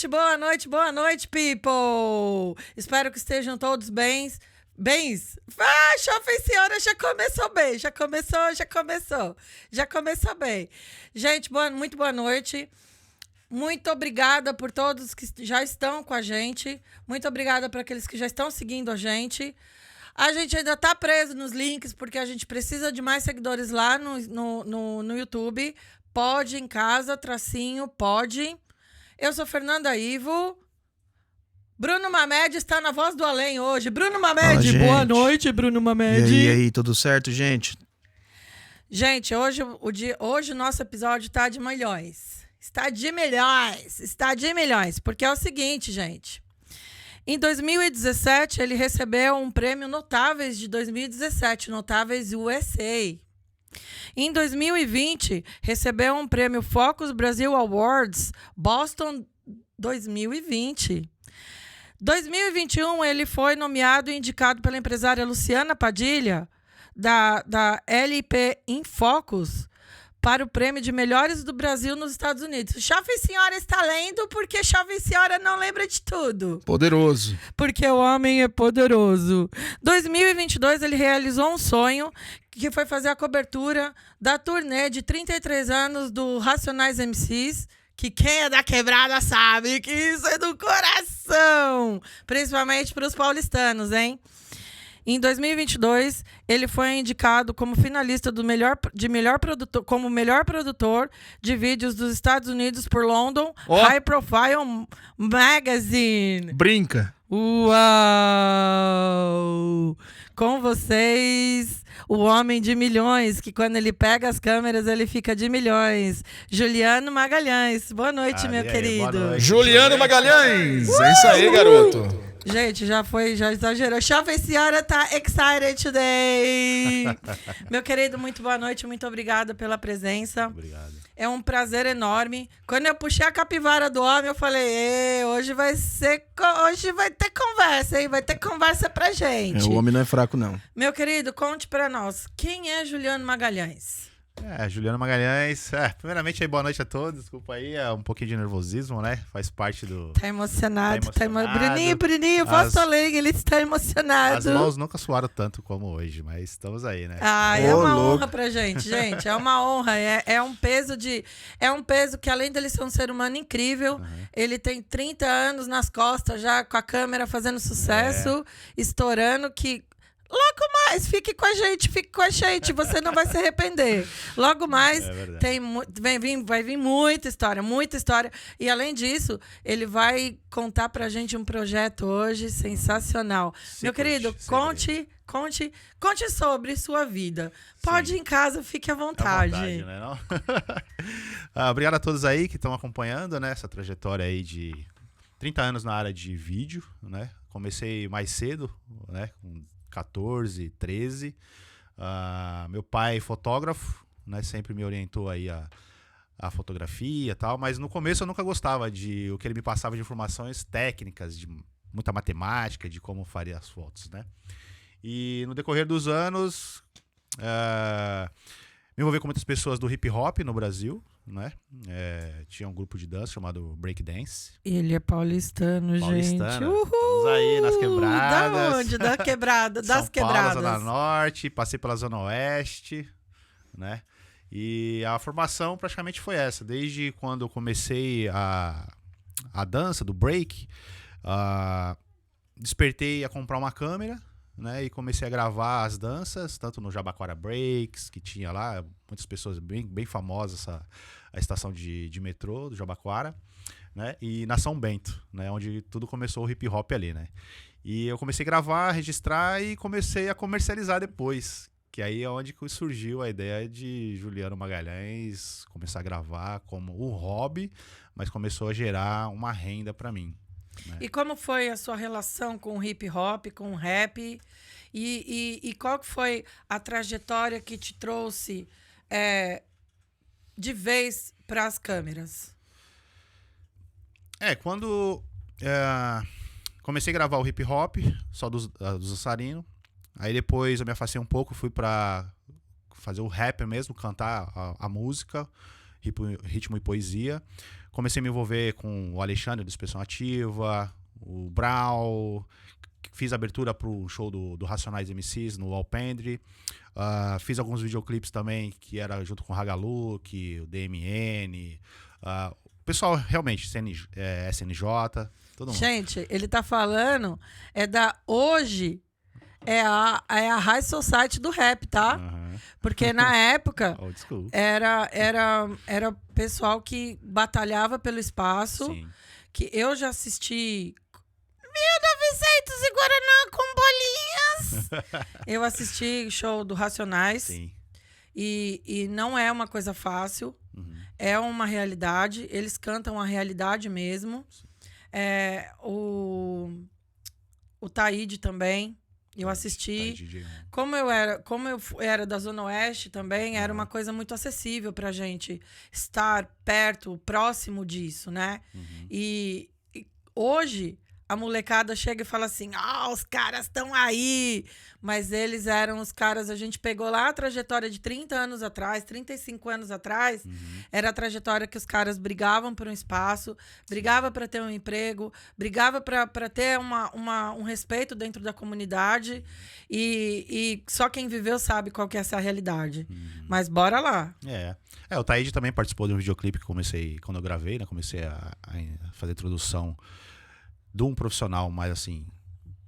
boa noite, people! Espero que estejam todos bens. Chofem senhora, já começou bem, já começou bem. Gente, muito boa noite. Muito obrigada por todos que já estão com a gente. Muito obrigada para aqueles que já estão seguindo a gente. A gente ainda está preso nos links, porque a gente precisa de mais seguidores lá no YouTube. Pode em casa, tracinho, pode. Eu sou Fernanda Ivo. Bruno Mamed está na Voz do Além hoje. Bruno Mamed, boa noite, Bruno Mamed. E aí, tudo certo, gente? Gente, hoje o nosso episódio está de milhões. Está de milhões. Porque é o seguinte, gente. Em 2017, ele recebeu um prêmio Notáveis de 2017, Notáveis USA. Em 2020, recebeu um prêmio Focus Brasil Awards Boston 2020. 2021, ele foi nomeado e indicado pela empresária Luciana Padilha, da LP Infocus, para o prêmio de Melhores do Brasil nos Estados Unidos. Chove Senhora está lendo, porque Chove Senhora não lembra de tudo. Poderoso. Porque o homem é poderoso. 2022, ele realizou um sonho, que foi fazer a cobertura da turnê de 33 anos do Racionais MCs, que quem é da quebrada sabe que isso é do coração, principalmente para os paulistanos, hein? Em 2022, ele foi indicado como finalista como melhor produtor de vídeos dos Estados Unidos por London High Profile Magazine. Brinca. Uau! Com vocês, o homem de milhões, que quando ele pega as câmeras, ele fica de milhões. Juliano Magalhães. Boa noite, meu querido. Boa noite. Juliano Magalhães. É isso aí, garoto. Gente, já exagerou. Chove Senhora tá excited today. Meu querido, muito boa noite. Muito obrigada pela presença. Obrigado. É um prazer enorme. Quando eu puxei a capivara do homem, eu falei, hoje vai ter conversa, hein? Vai ter conversa pra gente. O homem não é fraco, não. Meu querido, conte pra nós. Quem é Juliano Magalhães? Juliano Magalhães. Primeiramente, aí, boa noite a todos. Desculpa aí, um pouquinho de nervosismo, né? Faz parte do... Tá emocionado. Bruninho, Voz do Além, ele está emocionado. As mãos nunca suaram tanto como hoje, mas estamos aí, né? É uma honra pra gente. É uma honra. É um peso que, além dele ser um ser humano incrível, ele tem 30 anos nas costas já, com a câmera fazendo sucesso, estourando, que... Logo mais, fique com a gente, você não vai se arrepender. Logo mais, vai vir muita história. E além disso, ele vai contar pra gente um projeto hoje sensacional. Meu querido, conte sobre sua vida. Pode ir em casa, fique à vontade. Né, não? Obrigado a todos aí que estão acompanhando, né, essa trajetória aí de 30 anos na área de vídeo, né? Comecei mais cedo, né, com 14, 13. Meu pai, fotógrafo, né, sempre me orientou aí a fotografia e tal, mas no começo eu nunca gostava de o que ele me passava de informações técnicas, de muita matemática, de como faria as fotos, né? E no decorrer dos anos, me envolvi com muitas pessoas do hip hop no Brasil, né? Tinha um grupo de dança chamado Breakdance. Ele é paulistano, gente. Estamos aí nas quebradas. Da onde? Da quebrada, das quebradas. São Paulo, Zona Norte, passei pela Zona Oeste, né? E a formação praticamente foi essa. Desde quando eu comecei a dança, do break, despertei a comprar uma câmera, né, e comecei a gravar as danças, tanto no Jabaquara Breaks, que tinha lá, muitas pessoas bem famosas, a estação de metrô do Jabaquara, né, e na São Bento, né, onde tudo começou o hip hop ali, né. E eu comecei a gravar, registrar e comecei a comercializar depois, que aí é onde surgiu a ideia de Juliano Magalhães começar a gravar como um hobby, mas começou a gerar uma renda para mim. E como foi a sua relação com o hip hop, com o rap? E qual que foi a trajetória que te trouxe de vez para as câmeras? Quando comecei a gravar o hip hop, só dos dançarinos, aí depois eu me afastei um pouco, fui para fazer o rap mesmo, cantar a música, ritmo e poesia. comecei a me envolver com o Alexandre do Expressão Ativa, o Brau, fiz abertura pro show do Racionais MCs no Alpendre. Fiz alguns videoclipes também, que era junto com o Hagaluk, o DMN. O pessoal realmente, SNJ, todo mundo. Gente, ele tá falando, hoje é a High Society do rap, tá? Porque na época Old school. era pessoal que batalhava pelo espaço, Sim. que eu já assisti 1900 e Guaraná com bolinhas. Eu assisti show do Racionais. Sim. E não é uma coisa fácil. É uma realidade. Eles cantam a realidade mesmo. O Taíde também. Eu assisti. Como eu era da Zona Oeste também, era uma coisa muito acessível pra gente estar perto, próximo disso, né? E hoje a molecada chega e fala assim, os caras estão aí. Mas eles eram os caras, a gente pegou lá a trajetória de 30 anos atrás, 35 anos atrás, era a trajetória que os caras brigavam por um espaço, brigava para ter um emprego, brigava para ter um respeito dentro da comunidade. E só quem viveu sabe qual que é essa realidade. Mas bora lá. O Taíde também participou de um videoclipe que comecei, quando eu gravei, né? Comecei a fazer a introdução de um profissional, mais assim,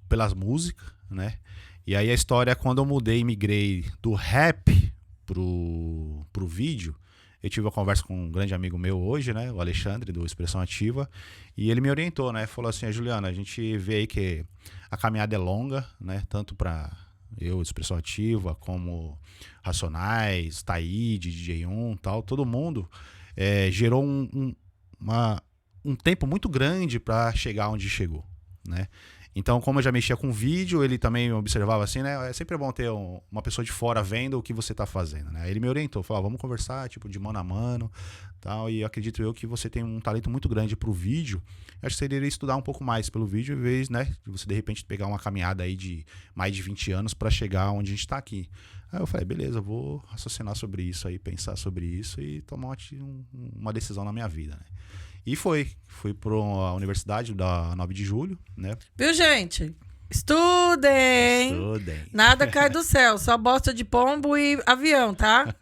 pelas músicas, né? E aí a história é quando eu migrei do rap pro vídeo. Eu tive uma conversa com um grande amigo meu hoje, né? O Alexandre, do Expressão Ativa. E ele me orientou, né? Falou assim, Juliana, a gente vê aí que a caminhada é longa, né? Tanto para eu, Expressão Ativa, como Racionais, Taíde, DJ1 tal. Todo mundo gerou um tempo muito grande para chegar onde chegou, né? Então, como eu já mexia com vídeo, ele também observava assim, né? É sempre bom ter uma pessoa de fora vendo o que você tá fazendo, né? Aí ele me orientou, falou, vamos conversar, tipo, de mano a mano, tal. E acredito eu que você tem um talento muito grande pro vídeo. Eu acho que você deveria estudar um pouco mais pelo vídeo, em vez, né, de você de repente pegar uma caminhada aí de mais de 20 anos para chegar onde a gente tá aqui. Aí eu falei, beleza, eu vou raciocinar sobre isso aí, pensar sobre isso e tomar uma decisão na minha vida, né? E fui para a Universidade da 9 de Julho, né? Viu, gente? Estudem! Nada cai do céu, só bosta de pombo e avião, tá?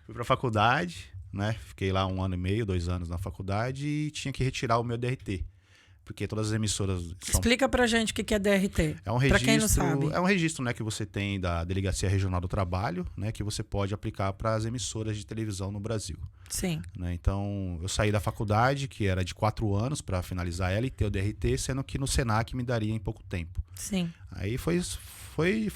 Fui para a faculdade, né? Fiquei lá 1 ano e meio, 2 anos na faculdade e tinha que retirar o meu DRT. Porque todas as emissoras Explica pra gente o que é DRT. É um registro, pra quem não sabe. É um registro, né, que você tem da Delegacia Regional do Trabalho, né, que você pode aplicar para as emissoras de televisão no Brasil. Sim. Né? Então, eu saí da faculdade, que era de 4 anos para finalizar ela e ter o DRT, sendo que no Senac me daria em pouco tempo. Sim. Aí foi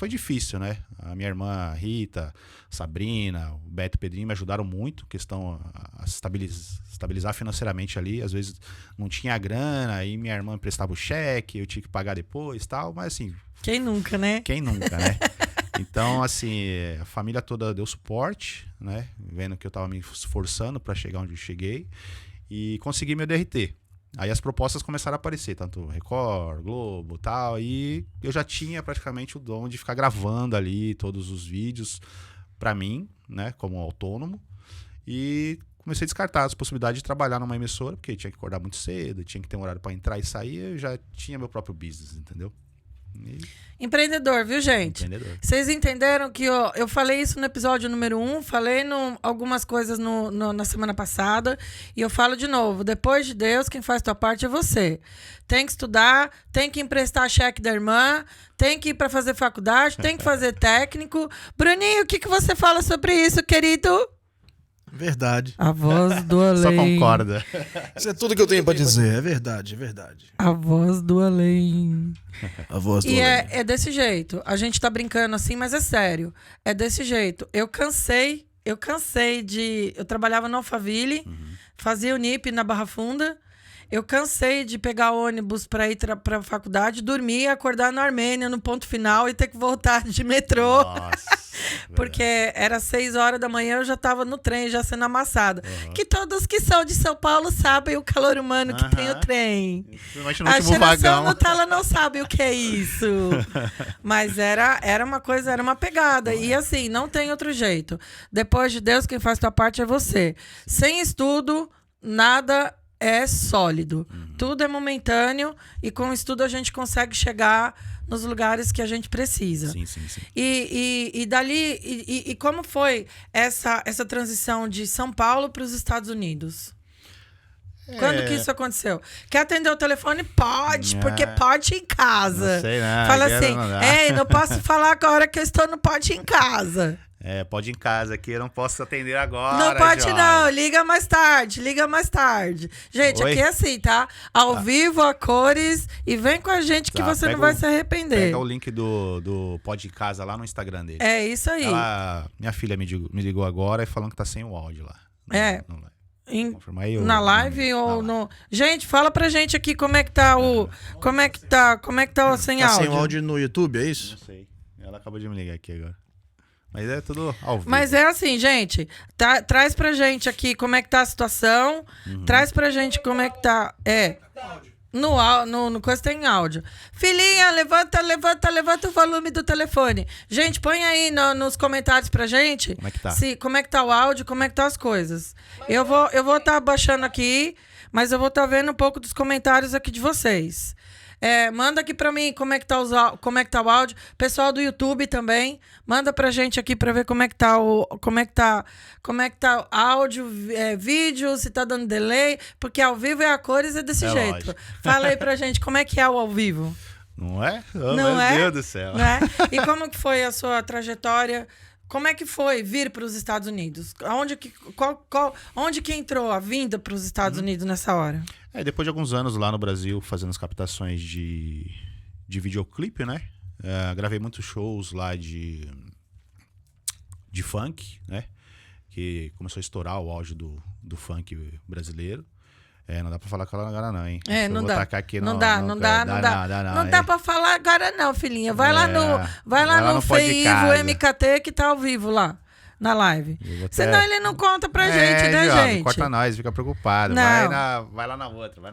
difícil, né? A minha irmã Rita, Sabrina, o Beto e o Pedrinho me ajudaram muito, questão a estabilizar financeiramente ali. Às vezes não tinha grana, aí minha irmã emprestava o cheque, eu tinha que pagar depois e tal, mas assim... Quem nunca, né? Quem nunca, né? Então, assim, a família toda deu suporte, né? Vendo que eu tava me esforçando para chegar onde eu cheguei e consegui meu DRT. Aí as propostas começaram a aparecer, tanto Record, Globo e tal, e eu já tinha praticamente o dom de ficar gravando ali todos os vídeos para mim, né, como autônomo, e comecei a descartar as possibilidades de trabalhar numa emissora, porque tinha que acordar muito cedo, tinha que ter um horário para entrar e sair, eu já tinha meu próprio business, entendeu? Empreendedor, viu, gente? Empreendedor. Vocês entenderam que eu falei isso no episódio número 1, falei algumas coisas na semana passada, e eu falo de novo, depois de Deus, quem faz tua parte é você. Tem que estudar, tem que emprestar cheque da irmã, tem que ir para fazer faculdade, tem que fazer técnico. Bruninho, o que você fala sobre isso, querido? Verdade. A voz do além. Só concorda. Isso é tudo que eu tenho pra dizer. É verdade, é verdade. A voz do além. A voz do E além. é desse jeito. A gente tá brincando assim, mas é sério. É desse jeito. Eu cansei de... Eu trabalhava no Alphaville, fazia o NIP na Barra Funda. Eu cansei de pegar ônibus para ir para a faculdade, dormir, acordar na Armênia, no ponto final, e ter que voltar de metrô. Nossa. Porque era 6 horas da manhã, eu já estava no trem, já sendo amassada. Que todos que são de São Paulo sabem o calor humano que tem o trem. No A último geração vagão. Nutella não sabe o que é isso. Mas era uma coisa, era uma pegada. E assim, não tem outro jeito. Depois de Deus, quem faz tua parte é você. Sem estudo, nada é sólido. Tudo é momentâneo e com isso tudo a gente consegue chegar nos lugares que a gente precisa. Sim. E dali, como foi essa transição de São Paulo para os Estados Unidos? Quando que isso aconteceu? Quer atender o telefone? Pode, porque pode em casa. Não sei, não. Fala assim, não posso falar agora que eu estou no pode em casa. Pode ir em casa aqui, eu não posso atender agora. Não pode Jorge. não, liga mais tarde. Gente, Oi? aqui é assim, tá? Ao vivo, a cores, e vem com a gente que você não vai se arrepender. Pega o link do Pode ir em casa lá no Instagram dele. É isso aí. Minha filha me ligou agora e falando que tá sem o áudio lá. Não vai. Confirma aí, Na live ou no... Gente, fala pra gente aqui como é que tá o... Como é que tá o sem Tá áudio. sem áudio no YouTube, é Não isso? sei. Ela acabou de me ligar aqui agora. Mas é tudo ao vivo. Mas é assim, gente. Traz pra gente aqui como é que tá a situação. Traz pra gente como é que tá... No coisa tem áudio. Filhinha, levanta o volume do telefone. Gente, põe aí nos comentários pra gente. Como é que tá? Como é que tá o áudio, como é que tá as coisas. Eu vou estar baixando aqui, mas eu vou estar vendo um pouco dos comentários aqui de vocês. Manda aqui pra mim como é que tá o áudio. Pessoal do YouTube também, manda pra gente aqui pra ver como é que tá o áudio, vídeo, se tá dando delay, porque ao vivo é a cores, é desse jeito. Lógico. Fala aí pra gente como é que é o ao vivo. Não é? Não meu é? Deus do céu. Não é? E como que foi a sua trajetória? Como é que foi vir para os Estados Unidos? Onde que entrou a vinda para os Estados Unidos nessa hora? Depois de alguns anos lá no Brasil, fazendo as captações de videoclipe, né? Gravei muitos shows lá de funk, né? Que começou a estourar o auge do funk brasileiro. Não dá pra falar com ela agora não, hein? Não vou dá. tacar aqui Não dá. Não dá pra falar agora não, filhinha. Vai lá no Feivo MKT que tá ao vivo lá, na live. Senão ele não conta pra gente, né, Jorge, gente? corta nós, fica preocupado. Não. Vai lá na outra. Vai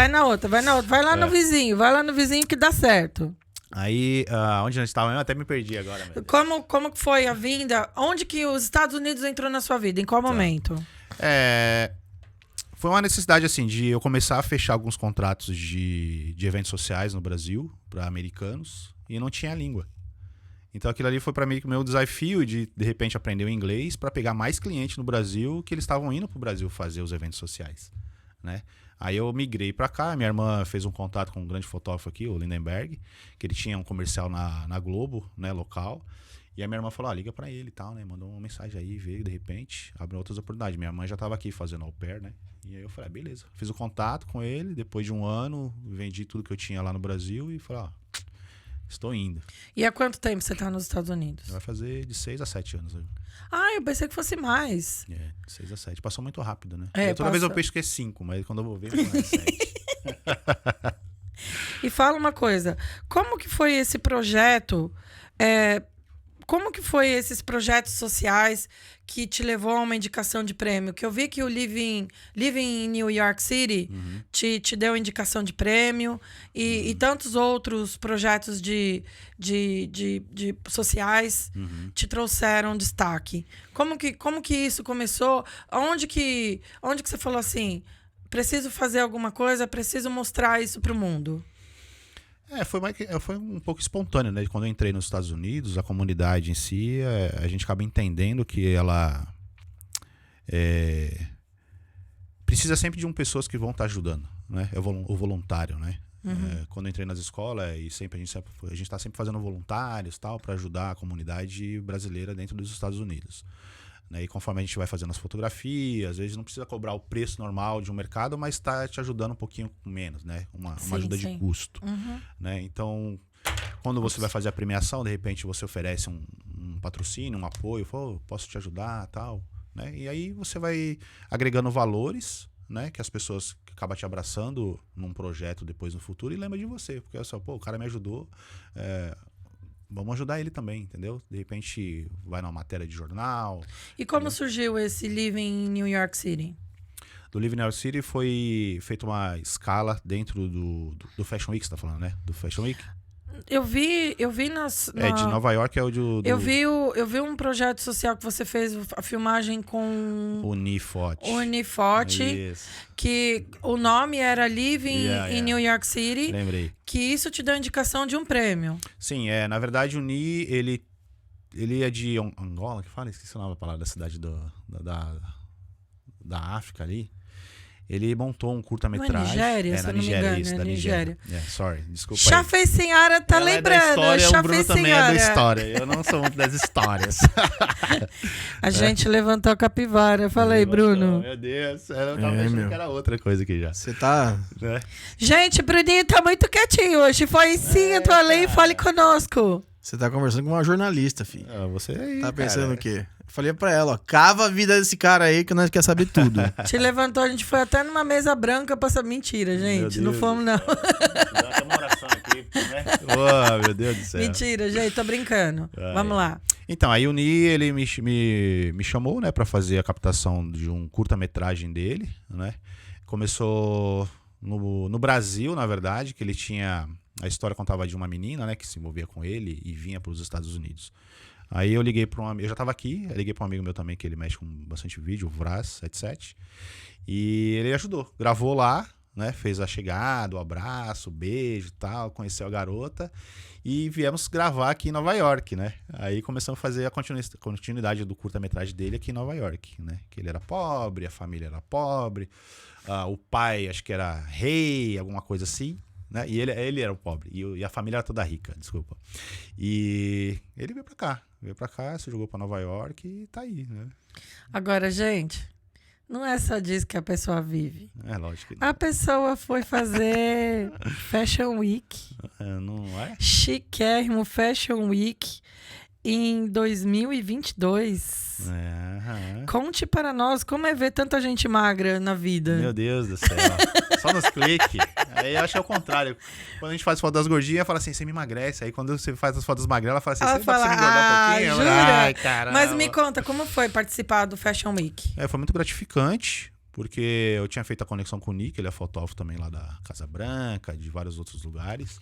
na outra. Vai lá no vizinho que dá certo. Aí, onde nós estávamos, eu até me perdi agora. Meu Deus. Como que foi a vinda? Onde que os Estados Unidos entrou na sua vida? Em qual momento? Foi uma necessidade, assim, de eu começar a fechar alguns contratos de eventos sociais no Brasil, para americanos, e não tinha língua. Então aquilo ali foi para mim o meu desafio de repente, aprender o inglês para pegar mais clientes no Brasil, que eles estavam indo pro Brasil fazer os eventos sociais, né? Aí eu migrei para cá, minha irmã fez um contato com um grande fotógrafo aqui, o Lindenberg, que ele tinha um comercial na Globo, né, local. E a minha irmã falou, liga pra ele e tal, né? Mandou uma mensagem aí, veio, de repente, abriu outras oportunidades. Minha mãe já tava aqui fazendo au pair, né? E aí eu falei, beleza. Fiz o contato com ele, depois de um ano, vendi tudo que eu tinha lá no Brasil e falei, estou indo. E há quanto tempo você tá nos Estados Unidos? Vai fazer de 6 a 7 anos. Eu pensei que fosse mais. 6 a 7. Passou muito rápido, né? passa. Toda vez eu penso que é 5, mas quando eu vou ver, não é 7. E fala uma coisa, como que foi esse projeto... Como que foi esses projetos sociais que te levou a uma indicação de prêmio? Que eu vi que o Living in New York City te deu indicação de prêmio e tantos outros projetos de sociais te trouxeram destaque. Como que isso começou? Onde que você falou assim, preciso fazer alguma coisa, preciso mostrar isso para o mundo? Foi um pouco espontâneo, né? Quando eu entrei nos Estados Unidos, a comunidade em si, a gente acaba entendendo que ela precisa sempre de pessoas que vão estar ajudando, né? O voluntário, né? Quando eu entrei nas escolas, e sempre a gente está sempre fazendo voluntários tal para ajudar a comunidade brasileira dentro dos Estados Unidos. Né? E conforme a gente vai fazendo as fotografias, às vezes não precisa cobrar o preço normal de um mercado, mas está te ajudando um pouquinho menos, né? Uma ajuda de custo. Né? Então, quando você vai fazer a premiação, de repente você oferece um patrocínio, um apoio, posso te ajudar, tal. Né? E aí você vai agregando valores, né? Que as pessoas acabam te abraçando num projeto depois no futuro e lembra de você, porque o cara me ajudou, vamos ajudar ele também, entendeu? De repente vai numa matéria de jornal. E como surgiu esse Living in New York City? Do Living in New York City foi feita uma escala dentro do Fashion Week, você tá falando, né? Do Fashion Week? Eu vi de Nova York é o do Eu vi um projeto social que você fez, a filmagem com Unifote. Isso. Que o nome era Living in New York City. Lembrei. Que isso te deu indicação de um prêmio. Sim, na verdade o Ni, ele é de Angola, que fala? Esqueci o nome da palavra, da cidade da África ali. Ele montou um curta-metragem. Não é Nigéria, se na eu não me Nigéria, engano, isso, é da Nigéria. Sorry, desculpa Já aí. fez senhora, tá Ela lembrando. É da história, Já o Bruno fez também senhora. é da história. Eu não sou muito das histórias. A gente levantou a capivara. Fala aí, Bruno. Meu Deus, eu tava achando que era outra coisa aqui já. Você tá... Né? Gente, Bruninho tá muito quietinho hoje. Foi sim, eu tô além e fale conosco. Você tá conversando com uma jornalista, filho. Você aí, Tá pensando cara. o quê? Eu falei pra ela, ó, cava a vida desse cara aí que nós quer saber tudo. Te levantou, a gente foi até numa mesa branca pra saber. Mentira, gente. Não Deus fomos, não. Dá até uma oração aqui, né? Oh, meu Deus do céu. Mentira, gente. Tô brincando. Vamos lá. Então, aí o Ni, ele me chamou, né, pra fazer a captação de um curta-metragem dele, né? Começou no Brasil, na verdade, que ele tinha... A história contava de uma menina, né, que se envolvia com ele e vinha para os Estados Unidos. Aí eu liguei para um amigo, eu já estava aqui, eu liguei para um amigo meu também, que ele mexe com bastante vídeo, o Vraz77, e ele ajudou, gravou lá, né, fez a chegada, o abraço, o beijo e tal, conheceu a garota, e viemos gravar aqui em Nova York, né. Aí começamos a fazer a continuidade do curta-metragem dele aqui em Nova York, né, que ele era pobre, a família era pobre, o pai acho que era rei, alguma coisa assim, né? E ele era o pobre, e a família era toda rica, desculpa. E ele veio pra cá, se jogou pra Nova York e tá aí, né? Agora, gente, não é só disso que a pessoa vive. É lógico que não. A pessoa foi fazer Fashion Week. Não é? Chiquérrimo Fashion Week em 2022. Conte para nós como é ver tanta gente magra na vida. Meu Deus do céu. Só nos cliques. Aí eu acho que é o contrário. Quando a gente faz foto das gordinhas, fala assim, você me emagrece. Aí quando você faz as fotos magrelas, ela fala assim, ela você fala, dá pra você me engordar um pouquinho? Jura? Ai, caramba. Mas me conta, como foi participar do Fashion Week? Foi muito gratificante, porque eu tinha feito a conexão com o Nick, ele é fotógrafo também lá da Casa Branca, de vários outros lugares.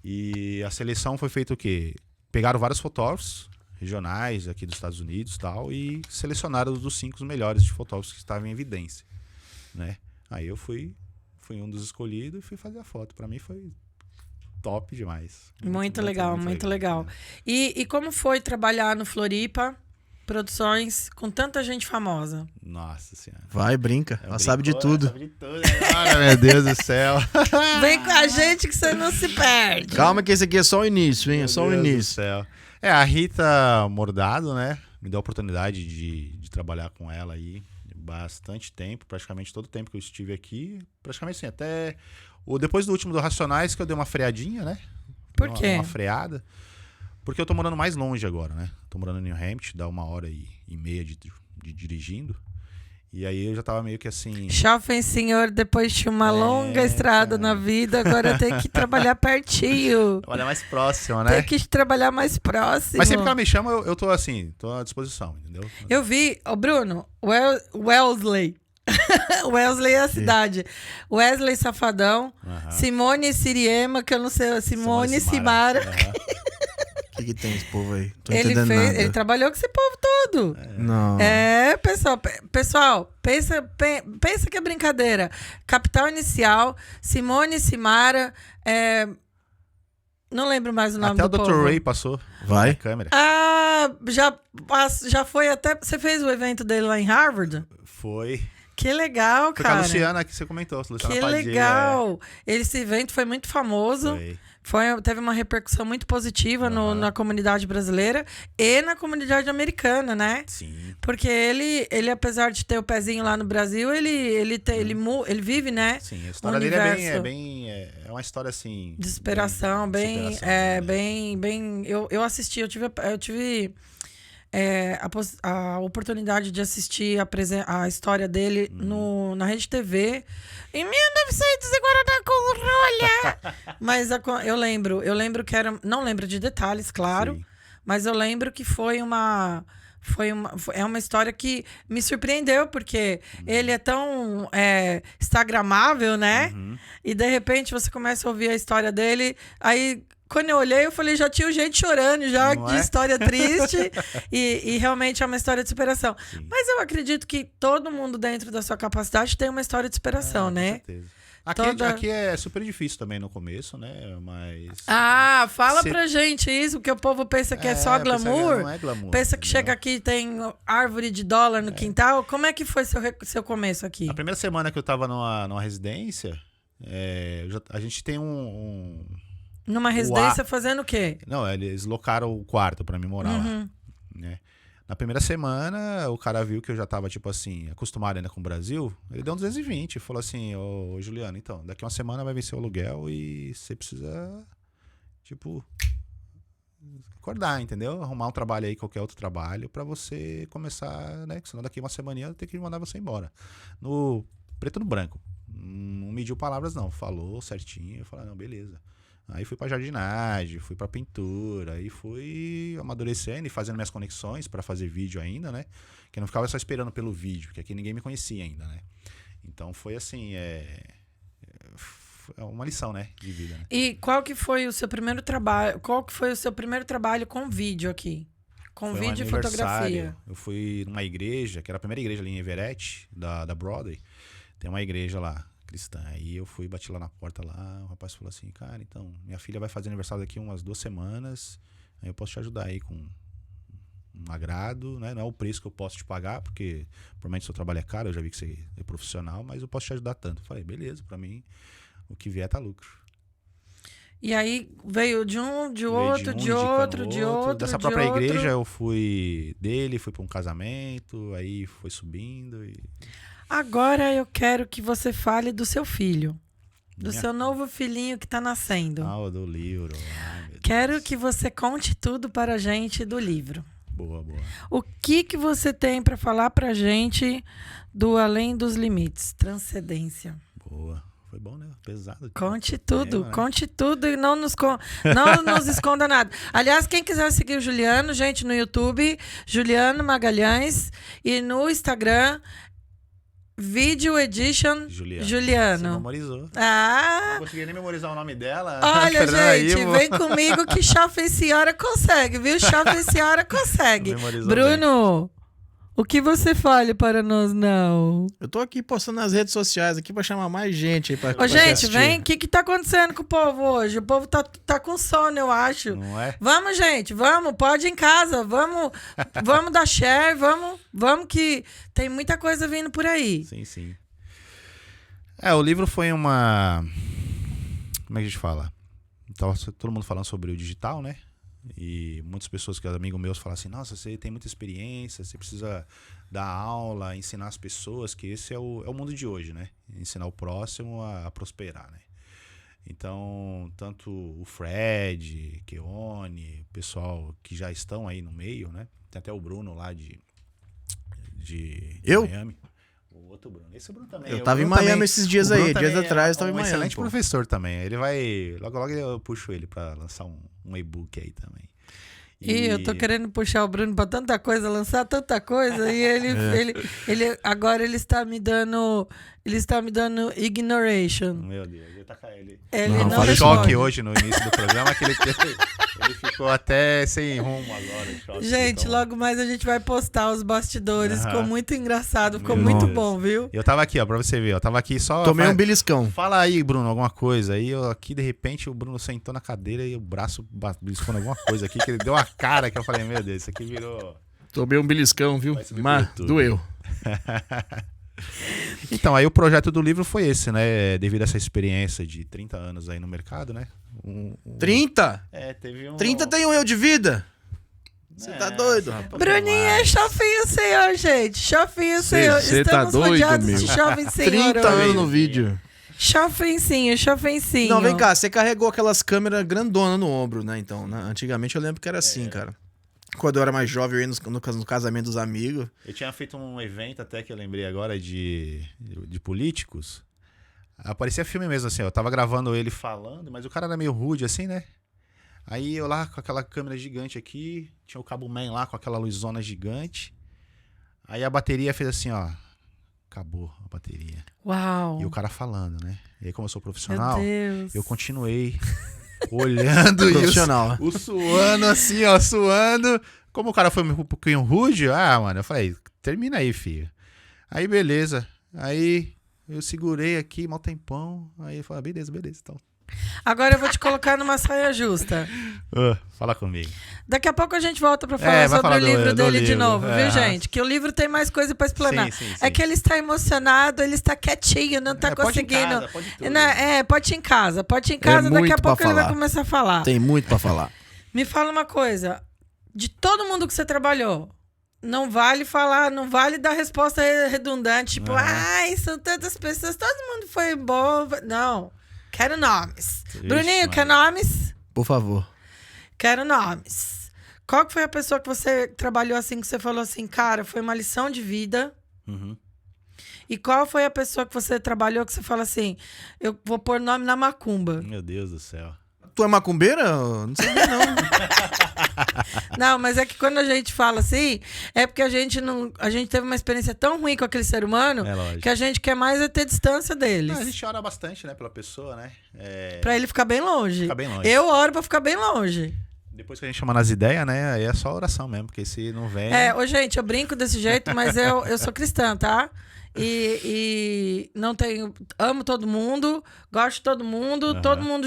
E a seleção foi feita o quê? Pegaram vários fotógrafos regionais aqui dos Estados Unidos e tal, e selecionaram dos 5 melhores de fotógrafos que estavam em evidência, né? Aí eu fui um dos escolhidos e fui fazer a foto. Pra mim foi top demais. Muito legal. E como foi trabalhar no Floripa Produções com tanta gente famosa? Nossa senhora. Vai, brinca. Ela sabe de tudo. Sabe de tudo. Meu Deus do céu. Vem com a gente que você não se perde. Calma que esse aqui é só o início, hein? É só o Meu Deus início. do céu. A Rita Mordado, né? Me deu a oportunidade de trabalhar com ela aí bastante tempo, praticamente todo o tempo que eu estive aqui. Praticamente assim, até depois do último do Racionais que eu dei uma freadinha, né? Por quê? Uma freada. Porque eu tô morando mais longe agora, né? Tô morando em New Hampshire, dá 1h30 de dirigindo. E aí eu já tava meio que assim... Jovem senhor, depois de uma longa estrada na vida, agora tem que trabalhar pertinho. Trabalhar mais próximo, né? Tem que trabalhar mais próximo. Mas sempre que ela me chama, eu tô assim, tô à disposição, entendeu? Eu vi, Bruno, Wellesley. Wesley é a cidade. Wesley Safadão, Simone Siriema, que eu não sei, Simone Simara. O que tem esse povo aí? Tô entendendo nada. Ele trabalhou com esse povo todo. Não. Pessoal, pensa que é brincadeira. Capital Inicial, Simone Simara, não lembro mais o nome até do povo. Até o Dr. Ray passou. Vai. Na câmera. Já foi até... Você fez o evento dele lá em Harvard? Foi. Que legal, foi cara. Com a Luciana, que você comentou. Luciana que Padilha, legal. Esse evento foi muito famoso. Teve uma repercussão muito positiva na comunidade brasileira e na comunidade americana, né? Sim. Porque ele apesar de ter o pezinho lá no Brasil, ele vive, né? Sim, a história dele é uma história assim... De superação, bem... Eu assisti, eu tive a oportunidade de assistir a história dele na Rede TV em 1940 com rolha. Mas eu lembro que era, não lembro de detalhes, claro. Sim. Mas eu lembro que é uma história que me surpreendeu, porque ele é tão instagramável, né? E de repente você começa a ouvir a história dele, aí quando eu olhei, eu falei, já tinha gente chorando já Não de é? história triste. e realmente é uma história de superação. Sim. Mas eu acredito que todo mundo dentro da sua capacidade tem uma história de superação, Com né? certeza. Aqui, Toda- aqui é super difícil também no começo, né? Mas. Ah, fala Cê- pra gente isso, porque o povo pensa que é só pensa que glamour. não é glamour. Pensa que entendeu? chega aqui e tem árvore de dólar no quintal. Como é que foi seu começo aqui? A primeira semana que eu tava numa residência, a gente tem Numa residência fazendo o quê? Não, eles locaram o quarto pra mim morar lá, Uhum. né? Na primeira semana, o cara viu que eu já tava, tipo assim, acostumado ainda com o Brasil. Ele deu um 220 e falou assim, ô Juliano, então, daqui uma semana vai vencer o aluguel e você precisa, tipo, acordar, entendeu? Arrumar um trabalho aí, qualquer outro trabalho, pra você começar, né? Senão daqui uma semaninha eu tenho que mandar você embora. No preto no branco. Não mediu palavras, não. Falou certinho. Eu falei, não, beleza. Aí fui pra jardinagem, fui pra pintura, aí fui amadurecendo e fazendo minhas conexões pra fazer vídeo ainda, né? Que eu não ficava só esperando pelo vídeo, porque aqui ninguém me conhecia ainda, né? Então foi assim, é uma lição, né, de vida, né? E qual que foi o seu primeiro trabalho? Qual que foi o seu primeiro trabalho com vídeo aqui? Com Foi um vídeo e aniversário. fotografia. Eu fui numa igreja, que era a primeira igreja ali em Everett, da Broadway. Tem uma igreja lá, cristã. Aí eu fui, bati lá na porta lá, o rapaz falou assim, cara, então, minha filha vai fazer aniversário daqui umas 2 semanas, aí eu posso te ajudar aí com um agrado, né? Não é o preço que eu posso te pagar, porque provavelmente seu trabalho é caro, eu já vi que você é profissional, mas eu posso te ajudar tanto. Eu falei, beleza, pra mim, o que vier tá lucro. E aí veio de um, de Veio outro, de indicando outro, de outro. Dessa de própria outro. igreja eu fui pra um casamento, aí foi subindo e... Agora eu quero que você fale do seu filho. Do Minha- seu novo filhinho que tá nascendo. Ah, do livro. Ai, meu Quero Deus. que você conte tudo para a gente do livro. Boa, boa. O que você tem para falar pra gente do Além dos Limites? Transcendência. Boa. Foi bom, né? Pesado. Conte tudo, né? conte tudo e não nos esconda nada. Aliás, quem quiser seguir o Juliano, gente, no YouTube, Juliano Magalhães, e no Instagram, Video Edition Juliano. Você Juliano. memorizou. Ah, Não consegui nem memorizar o nome dela. olha, Fernanda gente, Ivo. vem comigo que Chave Senhora consegue, viu? Chave Senhora consegue. Memorizou Bruno, o que você fale para nós não? Eu tô aqui postando nas redes sociais aqui pra chamar mais gente aí pra Ô, gente, assistir. vem, o que tá acontecendo com o povo hoje? O povo tá com sono, eu acho. Não é? Vamos, gente, vamos, pode ir em casa, vamos dar share, vamos que tem muita coisa vindo por aí. Sim, sim. O livro foi uma... Como é que a gente fala? Tava todo mundo falando sobre o digital, né? E muitas pessoas, que amigos meus, falam assim, nossa, você tem muita experiência, você precisa dar aula, ensinar as pessoas, que esse é o mundo de hoje, né? Ensinar o próximo a prosperar, né? Então, tanto o Fred, Keone, o pessoal que já estão aí no meio, né? Tem até o Bruno lá de Eu? Miami. O outro Bruno. Esse Bruno também. Eu O tava em Bruno Miami também- esses dias o Bruno aí, dias também atrás eu é tava em Miami. excelente pô. professor também. Ele vai... Logo, logo eu puxo ele pra lançar um e-book aí também. E eu tô querendo puxar o Bruno pra tanta coisa, lançar tanta coisa, e ele agora ele está me dando ignoration. Meu Deus, ele tá caindo. Ele Não, não, Não, fala responde. choque hoje no início do programa que ele ficou até sem rumo agora. Choque, Gente, então. logo mais a gente vai postar os bastidores. Aham. Ficou muito engraçado, ficou Meu muito Deus. bom, viu? Eu tava aqui, ó, pra você ver, ó. Tava aqui só. Tomei um beliscão. Fala aí, Bruno, alguma coisa. Aí eu aqui, de repente, o Bruno sentou na cadeira e o braço beliscou em alguma coisa aqui, que ele deu uma cara que eu falei, meu Deus, isso aqui virou. Tomei um beliscão, viu? Vai subir Mas por tudo. doeu. Então, aí o projeto do livro foi esse, né? Devido a essa experiência de 30 anos aí no mercado, né? 30? Teve um. 30 tenho eu de vida? Você tá doido, rapaz? Bruninho é chofinho senhor, gente. Chofinho senhor. cê tá Estamos doido, rodeados meu. de chofinho senhor 30 hoje. anos no vídeo. Chofinho. Não, vem cá, você carregou aquelas câmeras grandonas no ombro, né? Então, né? Antigamente eu lembro que era assim, cara. Quando eu era mais jovem, eu ia no casamento dos amigos. Eu tinha feito um evento até que eu lembrei agora de políticos. Aparecia filme mesmo, assim, ó. Eu tava gravando ele falando, mas o cara era meio rude, assim, né? Aí eu lá com aquela câmera gigante aqui, tinha o Cabo Man lá com aquela luzona gigante. Aí a bateria fez assim, ó. Acabou a bateria. Uau. E o cara falando, né? E aí, como eu sou Meu profissional, Deus. eu continuei olhando Profissional. o suando assim, ó, suando. Como o cara foi um pouquinho rude, mano, eu falei, termina aí, filho. Aí, beleza. Aí, eu segurei aqui, mal tempão. Aí, eu falei, beleza, então. Agora eu vou te colocar numa saia justa. Fala comigo. Daqui a pouco a gente volta pra falar vai sobre falar o livro do dele de livro. novo, viu, gente? Que o livro tem mais coisa pra explanar. Sim. É que ele está emocionado, ele está quietinho, não tá Pode ir em conseguindo. casa, pode tudo. Pode ir em casa. Pode ir em casa, daqui a muito pra pouco ele vai falar. começar a falar. Tem muito pra falar. Me fala uma coisa. De todo mundo que você trabalhou, não vale falar, não vale dar resposta redundante, tipo, ai, são tantas pessoas, todo mundo foi bom. Não. Quero nomes. Ixi, Bruninho, quer Maria. nomes? Por favor. Quero nomes. Qual que foi a pessoa que você trabalhou assim, que você falou assim, cara, foi uma lição de vida? Uhum. E qual foi a pessoa que você trabalhou que você fala assim, eu vou pôr nome na macumba? Meu Deus do céu. Tu é macumbeira? Não sei bem, não. Não, mas é que quando a gente fala assim, é porque a gente teve uma experiência tão ruim com aquele ser humano É lógico. que a gente quer mais é ter distância deles. A gente ora bastante, né, pela pessoa, né? Pra ele ficar bem longe. Ficar bem longe. Eu oro pra ficar bem longe. Depois que a gente chama nas ideias, né? Aí é só oração mesmo, porque se não vem. Gente, eu brinco desse jeito, mas eu sou cristã, tá? E não tenho. Amo todo mundo, gosto de todo mundo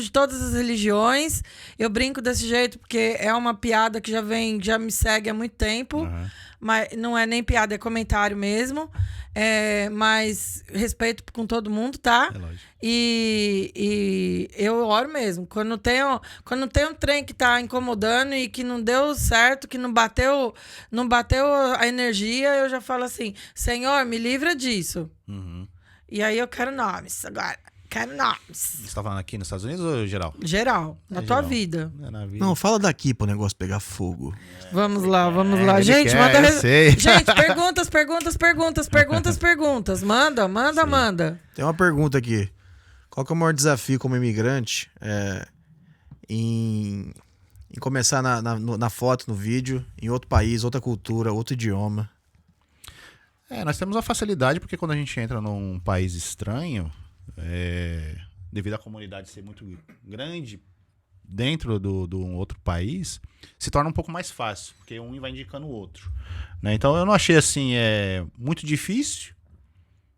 de todas as religiões. Eu brinco desse jeito porque é uma piada que já me segue há muito tempo. Mas não é nem piada, é comentário mesmo. Mas respeito com todo mundo, tá? É lógico. E eu oro mesmo. Quando tem um trem que tá incomodando e que não deu certo, que não bateu a energia, eu já falo assim, Senhor, me livra disso. Uhum. E aí eu quero nomes agora. Quero nomes. Você tá falando aqui nos Estados Unidos ou geral? Geral, na tua geral. vida. É na vida. Não, fala daqui pro negócio pegar fogo. Vamos lá. ele Gente, quer, manda. eu sei. Gente, perguntas. Manda. Tem uma pergunta aqui. Qual que é o maior desafio como imigrante em começar na foto, no vídeo, em outro país, outra cultura, outro idioma? Nós temos a facilidade porque quando a gente entra num país estranho, devido à comunidade ser muito grande dentro do um outro país, se torna um pouco mais fácil, porque um vai indicando o outro, né? Então eu não achei assim muito difícil,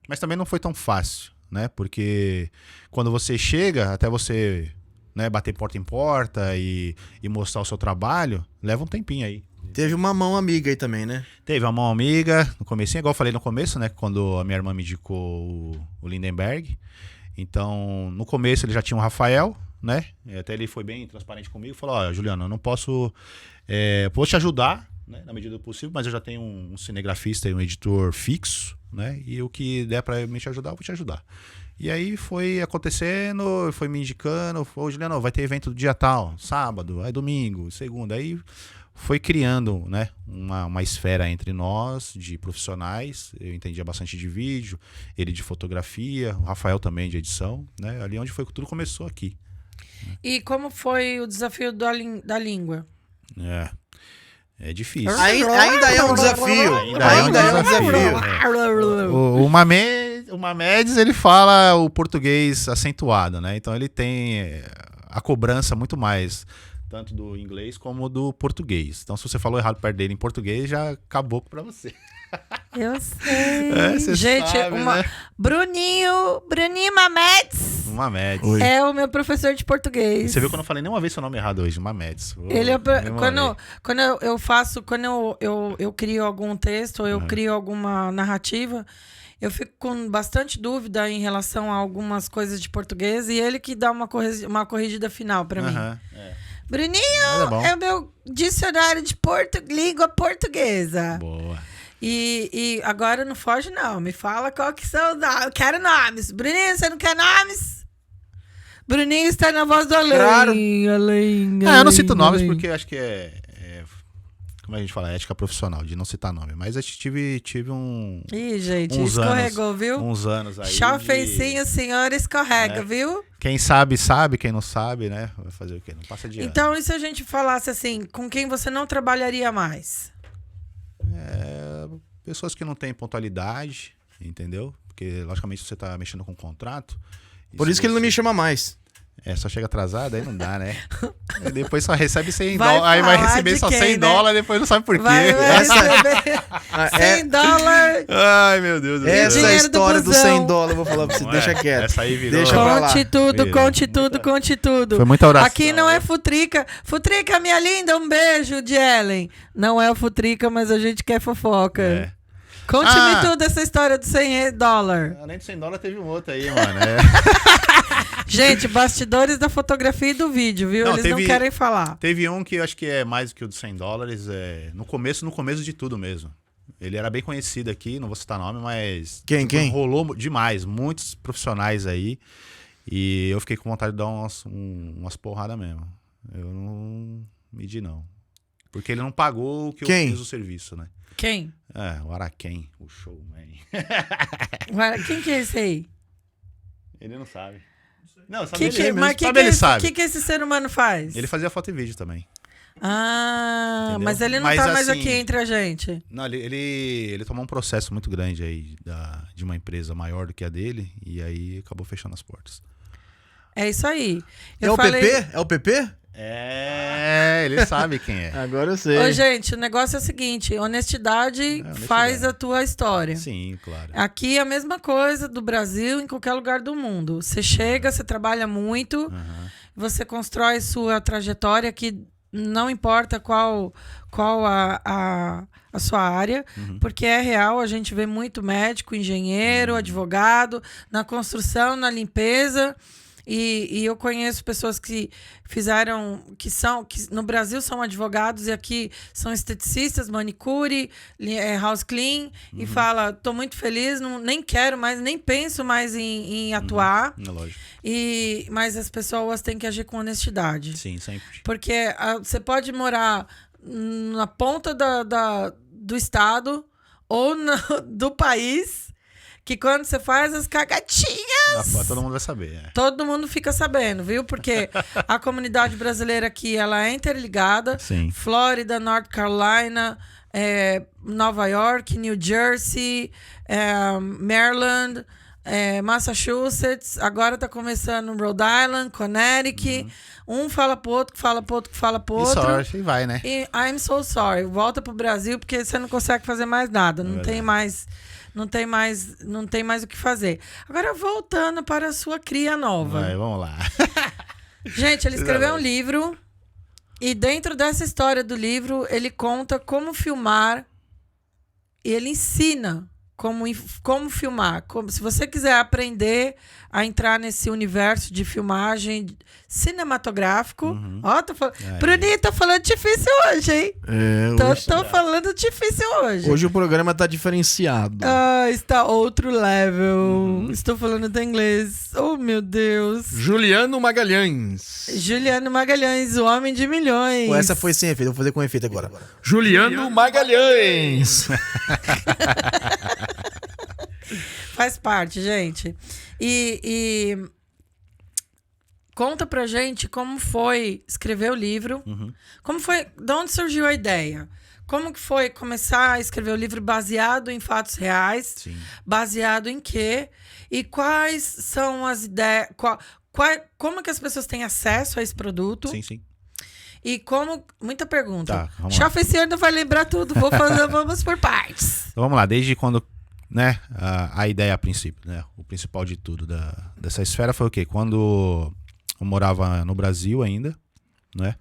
mas também não foi tão fácil, né? Porque quando você chega, até você, né, bater porta em porta e mostrar o seu trabalho, leva um tempinho aí. Teve uma mão amiga aí também, né? Teve uma mão amiga no comecinho, igual eu falei no começo, né? Quando a minha irmã me indicou o Lindenberg. Então, no começo ele já tinha o Rafael, né? Até ele foi bem transparente comigo. Falou, ó, Juliano, eu não posso te ajudar, né, na medida do possível, mas eu já tenho um cinegrafista e um editor fixo, né? E o que der pra me te ajudar, eu vou te ajudar. E aí foi acontecendo, foi me indicando, ô Juliano, vai ter evento do dia tal, sábado, aí domingo, segunda, aí foi criando, né, uma esfera entre nós, de profissionais. Eu entendia bastante de vídeo, ele de fotografia, o Rafael também de edição, né, ali onde foi que tudo começou aqui. E como foi o desafio da língua? É difícil. Ainda é um desafio. Ainda é um desafio. O Mamedes, ele fala o português acentuado, né, então ele tem a cobrança muito mais tanto do inglês como do português. Então, se você falou errado perto dele em português, já acabou pra você. Eu sei. Você Gente, sabe, né? Bruninho Mamedes Mamedes. Oi. é o meu professor de português. Você viu que eu não falei nenhuma vez seu nome errado hoje, Mamedes. Ele quando eu crio algum texto, ou eu crio alguma narrativa, eu fico com bastante dúvida em relação a algumas coisas de português e ele que dá uma corrigida final pra mim. Bruninho é o meu dicionário de língua portuguesa. Boa. E agora não foge, não. Me fala qual que são. Eu quero nomes. Bruninho, você não quer nomes? Bruninho está na voz do além. Claro. Além, Eu não cito nomes além. porque eu acho que como a gente fala, ética profissional, de não citar nome. Mas eu tive Ih, gente, uns escorregou, anos, viu? uns anos aí. Chá feicinho, senhora escorrega, viu? Quem sabe, sabe. Quem não sabe, né? Vai fazer o quê? Não passa de ano. Então, e se a gente falasse assim, com quem você não trabalharia mais? Pessoas que não têm pontualidade, entendeu? Porque, logicamente, você tá mexendo com um contrato. Por isso que ele não me chama mais. Só chega atrasado, aí não dá, né? Aí depois só recebe 100 Vai dólares. Aí vai falar receber de só quem, 100 né? dólares, depois não sabe por quê. Vai receber $100. Ai, meu Deus do céu. Essa é a dinheiro do história dos busão. 100 dólares, eu vou falar pra você. Não Deixa é? quieto. Essa aí virou... Deixa pra lá. Conte tudo, Virou. conte tudo, conte tudo. Foi muita oração. Aqui não é Futrica. Futrica, minha linda, um beijo de Ellen. Não é o Futrica, mas a gente quer fofoca. É. Conte-me tudo essa história dos $100. Além de 100 dólares, teve um outro aí, mano. Gente, bastidores da fotografia e do vídeo, viu? Não, Eles não querem falar. Teve um que eu acho que é mais do que o dos 100 dólares. No começo de tudo mesmo. Ele era bem conhecido aqui, não vou citar nome, mas... Quem? Rolou demais, muitos profissionais aí. E eu fiquei com vontade de dar umas porradas mesmo. Eu não medi, não. Porque ele não pagou o que Quem? eu fiz o serviço, né? Quem? O Araquém, o showman. Quem que é esse aí? Ele não sabe. Não, sabe Que ele que, mesmo. mas Sabe, ele sabe. o que esse ser humano faz? Ele fazia foto e vídeo também. Ah, Entendeu? mas ele não Mas, tá mais assim, aqui entre a gente. Não, ele tomou um processo muito grande aí de uma empresa maior do que a dele e aí acabou fechando as portas. É isso aí. É o PP? É o PP? Ele sabe quem é. Agora eu sei. Ô, gente, o negócio é o seguinte: honestidade faz a tua história. Sim, claro. Aqui é a mesma coisa do Brasil, em qualquer lugar do mundo. Você chega, você trabalha muito, você constrói sua trajetória, que não importa qual a sua área, porque é real, a gente vê muito médico, engenheiro, advogado, na construção, na limpeza. E eu conheço pessoas que fizeram, que no Brasil são advogados e aqui são esteticistas, manicure, house clean, e fala, tô muito feliz, nem quero mais, nem penso mais em atuar. É lógico. Mas as pessoas têm que agir com honestidade. Sim, sempre. Porque você pode morar na ponta do estado ou do país, que quando você faz as cagadinhas, Todo mundo vai saber. todo mundo fica sabendo, viu? Porque a comunidade brasileira aqui, ela é interligada. Sim. Flórida, North Carolina, Nova York, New Jersey, Maryland, Massachusetts, agora tá começando Rhode Island, Connecticut. Um fala pro outro, que fala pro outro, que fala pro outro. Sorte, e vai, né? E I'm so sorry. Volta pro Brasil porque você não consegue fazer mais nada. Não tem mais o que fazer. Agora, voltando para a sua cria nova. Vamos lá. Gente, ele escreveu um livro e dentro dessa história do livro, ele conta como filmar e ele ensina como filmar. Se você quiser aprender a entrar nesse universo de filmagem cinematográfico... Ó, Bruninho, tá falando difícil hoje, hein? Tô falando difícil hoje. Hoje o programa tá diferenciado. Está outro level. Estou falando de inglês. Oh, meu Deus. Juliano Magalhães. Juliano Magalhães, o homem de milhões. Pô, essa foi sem efeito, vou fazer com efeito agora. Juliano Magalhães. Faz parte, gente. E conta pra gente como foi escrever o livro. Como foi, de onde surgiu a ideia? Como que foi começar a escrever o livro baseado em fatos reais? Sim. Baseado em quê? E quais são as ideias... Como que as pessoas têm acesso a esse produto? Sim, sim. E como... Muita pergunta. Tá, vamos lá. Chafa esse ano não vai lembrar tudo. Vamos por partes. Então, vamos lá, desde quando, né, a ideia a princípio, né, o principal de tudo dessa esfera foi o quê? Quando eu morava no Brasil ainda, né,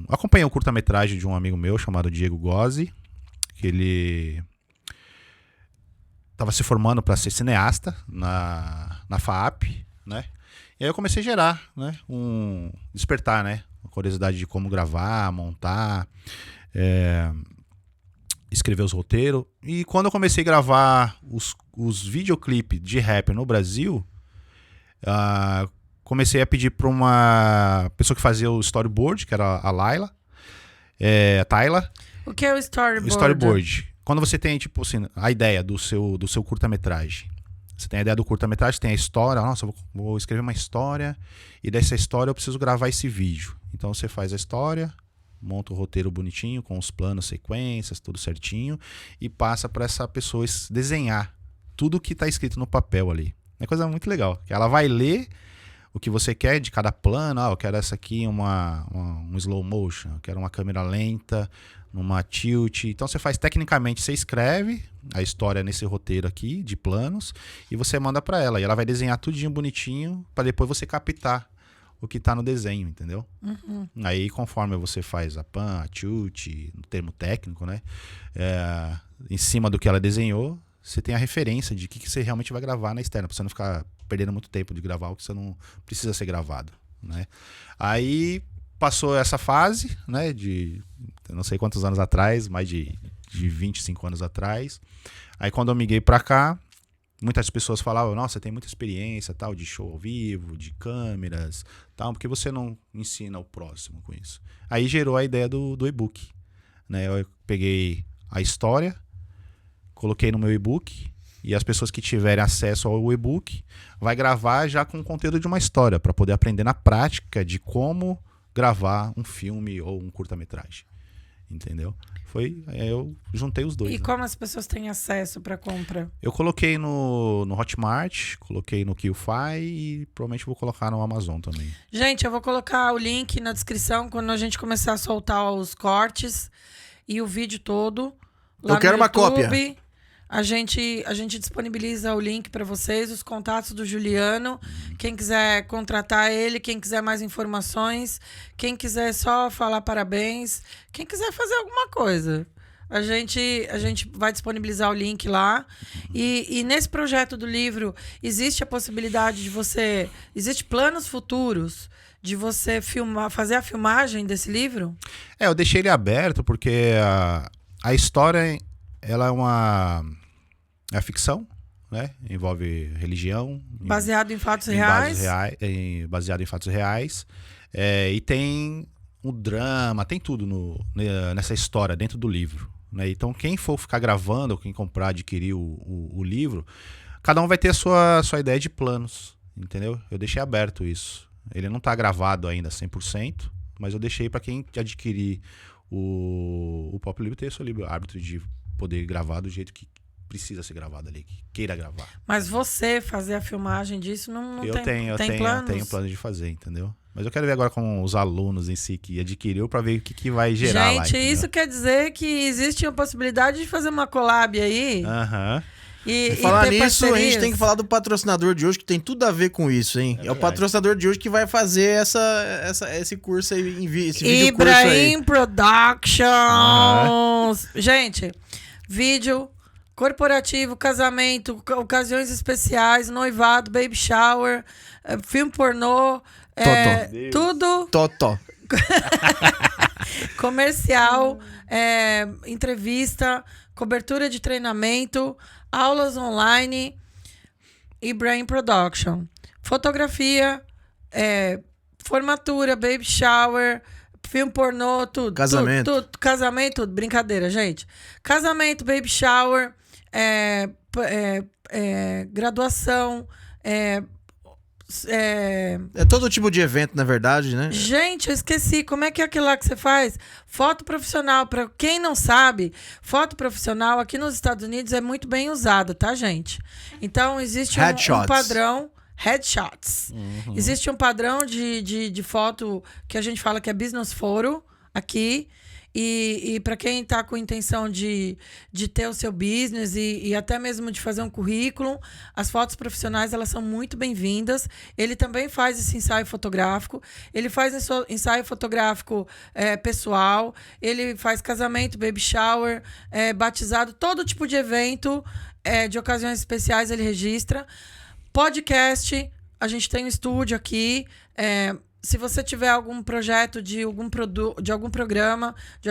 acompanhei um curta-metragem de um amigo meu chamado Diego Gozzi, que ele estava se formando para ser cineasta na FAAP, né, e aí eu comecei a gerar, né, despertar, né, uma curiosidade de como gravar, montar, escrever os roteiros. E quando eu comecei a gravar os videoclipes de rapper no Brasil, comecei a pedir para uma pessoa que fazia o storyboard, que era a Laila, a Tayla. O que é o storyboard? O storyboard. Quando você tem, tipo assim, a ideia do seu curta-metragem. Você tem a ideia do curta-metragem, tem a história. Nossa, eu vou escrever uma história e dessa história eu preciso gravar esse vídeo. Então você faz a história, monta o roteiro bonitinho, com os planos, sequências, tudo certinho, e passa para essa pessoa desenhar tudo que está escrito no papel ali. É coisa muito legal. Que ela vai ler o que você quer de cada plano. Eu quero essa aqui, um slow motion. Eu quero uma câmera lenta, numa tilt. Então você faz tecnicamente, você escreve a história nesse roteiro aqui de planos e você manda para ela. E ela vai desenhar tudinho bonitinho para depois você captar o que tá no desenho, entendeu? Aí conforme você faz a pan, a tilt, no termo técnico, né? Em cima do que ela desenhou, você tem a referência de que você realmente vai gravar na externa, pra você não ficar perdendo muito tempo de gravar o que você não precisa ser gravado, né? Aí passou essa fase, né, de não sei quantos anos atrás, mais de 25 anos atrás. Aí quando eu migrei pra cá, muitas pessoas falavam, nossa, você tem muita experiência, tal, de show ao vivo, de câmeras, tal, porque você não ensina o próximo com isso? Aí gerou a ideia do e-book, né? Eu peguei a história, coloquei no meu e-book e as pessoas que tiverem acesso ao e-book vai gravar já com o conteúdo de uma história para poder aprender na prática de como gravar um filme ou um curta-metragem, entendeu? Eu juntei os dois. E né? como as pessoas têm acesso para compra? Eu coloquei no Hotmart, coloquei no Qfy e provavelmente vou colocar no Amazon também. Gente, eu vou colocar o link na descrição quando a gente começar a soltar os cortes e o vídeo todo. Lá Eu quero no uma cópia. YouTube. A gente disponibiliza o link para vocês, os contatos do Juliano. Quem quiser contratar ele, quem quiser mais informações, quem quiser só falar parabéns, quem quiser fazer alguma coisa. A gente vai disponibilizar o link lá. E nesse projeto do livro, existe a possibilidade de você... Existe planos futuros de você fazer a filmagem desse livro? Eu deixei ele aberto porque a história, ela é ficção, né? Envolve religião. Baseado em fatos bases reais? Baseado em fatos reais. E tem o drama, tem tudo nessa história, dentro do livro. Né? Então, quem for ficar gravando, ou quem comprar, adquirir o livro, cada um vai ter a sua ideia de planos, entendeu? Eu deixei aberto isso. Ele não está gravado ainda 100%, mas eu deixei para quem adquirir o próprio livro ter seu livro árbitro de poder gravar do jeito que precisa ser gravado ali, que queira gravar. Mas você fazer a filmagem disso não tem planos? Eu tenho plano de fazer, entendeu? Mas eu quero ver agora com os alunos em si que adquiriu para ver o que vai gerar lá. Gente, isso quer dizer que existe a possibilidade de fazer uma collab aí? Aham. E falar ter nisso, parcerias? a gente tem que falar do patrocinador de hoje, que tem tudo a ver com isso, hein? É o patrocinador de hoje que vai fazer esse curso aí, esse vídeo curso aí. Ibrahim Productions. Gente, vídeo corporativo, casamento, ocasiões especiais, noivado, baby shower, filme pornô, tudo Totó. comercial, entrevista, cobertura de treinamento, aulas online e Brain Production. Fotografia, formatura, baby shower, filme pornô, tudo. Casamento. Tudo, casamento, tudo. Brincadeira, gente. Casamento, baby shower, graduação, É todo tipo de evento, na verdade, né? Gente, eu esqueci. Como é que é aquilo lá que você faz? Foto profissional. Para quem não sabe, foto profissional aqui nos Estados Unidos é muito bem usada, tá, gente? Então, existe um padrão... Headshots. Existe um padrão de foto que a gente fala que é business photo aqui. E para quem está com intenção de ter o seu business e até mesmo de fazer um currículo, as fotos profissionais elas são muito bem-vindas. Ele também faz esse ensaio fotográfico. Ele faz ensaio fotográfico pessoal. Ele faz casamento, baby shower, batizado, todo tipo de evento de ocasiões especiais ele registra. Podcast, a gente tem um estúdio aqui. Se você tiver algum projeto de algum programa, de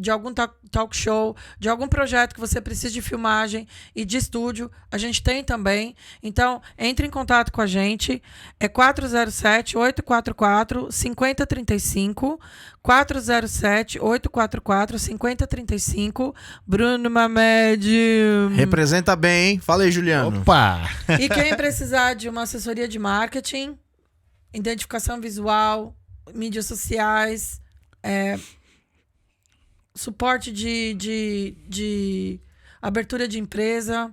algum talk show, de algum projeto que você precise de filmagem e de estúdio, a gente tem também. Então, entre em contato com a gente. É 407-844-5035. 407-844-5035. Bruno Mamed. Representa bem, hein? Fala aí, Juliano. Opa! E quem precisar de uma assessoria de marketing, identificação visual, mídias sociais, suporte de abertura de empresa,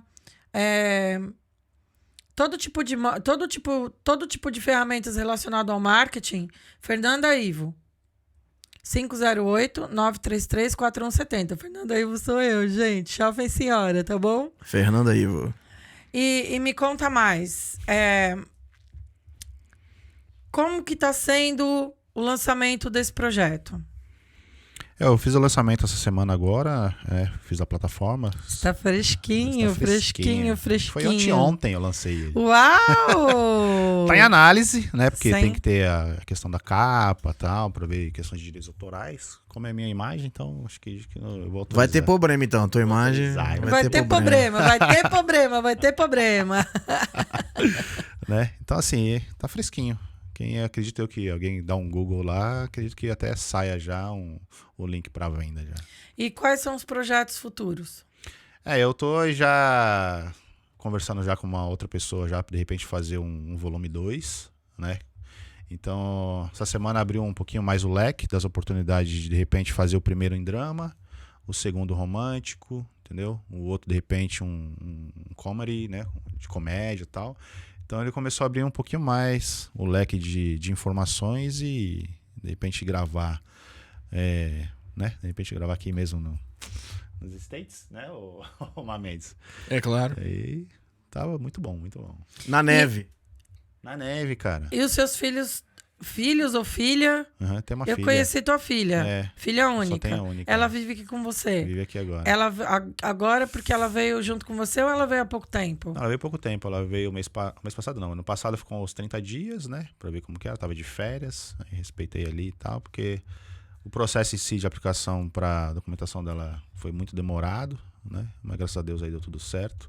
todo tipo de ferramentas relacionado ao marketing, Fernanda Ivo. 508-933-4170. Fernanda Ivo sou eu, gente. Jovem senhora, tá bom? Fernanda Ivo. E me conta mais. Como que tá sendo o lançamento desse projeto? Eu fiz o lançamento essa semana agora, fiz a plataforma. Está fresquinho, Está fresquinho. Foi ontem eu lancei ele. Uau! Tá em análise, né? Porque Sim. tem que ter a questão da capa e tal, pra ver questões de direitos autorais. Como é minha imagem, então acho que eu vou Vai ter autorizar. problema, então. Tua imagem. autorizar, Vai ter problema. Né? Então, assim, tá fresquinho. Quem acredita eu que alguém dá um Google lá, acredito que até saia já o link para venda já. E quais são os projetos futuros? Eu tô já conversando já com uma outra pessoa já para de repente fazer um volume 2, né? Então, essa semana abriu um pouquinho mais o leque das oportunidades de repente fazer o primeiro em drama, o segundo romântico, entendeu? O outro de repente um comedy, né? De comédia e tal. Então ele começou a abrir um pouquinho mais o leque de informações e de repente gravar, né? De repente gravar aqui mesmo nos States, né? O Mamedes. É claro. Aí tava muito bom, muito bom. Na neve. Na neve, cara. E os seus filhos ou filha? Uhum, tem uma Eu filha. conheci tua filha. Filha única. Só tem a única. Ela vive aqui com você. Vive aqui agora. Ela agora porque ela veio junto com você ou ela veio há pouco tempo? Não, ela veio há pouco tempo. Ela veio mês passado, não. Ano passado ficou uns 30 dias, né? Pra ver como que era. Tava de férias. Aí respeitei ali e tal, porque o processo em si de aplicação pra documentação dela foi muito demorado, né? Mas graças a Deus aí deu tudo certo.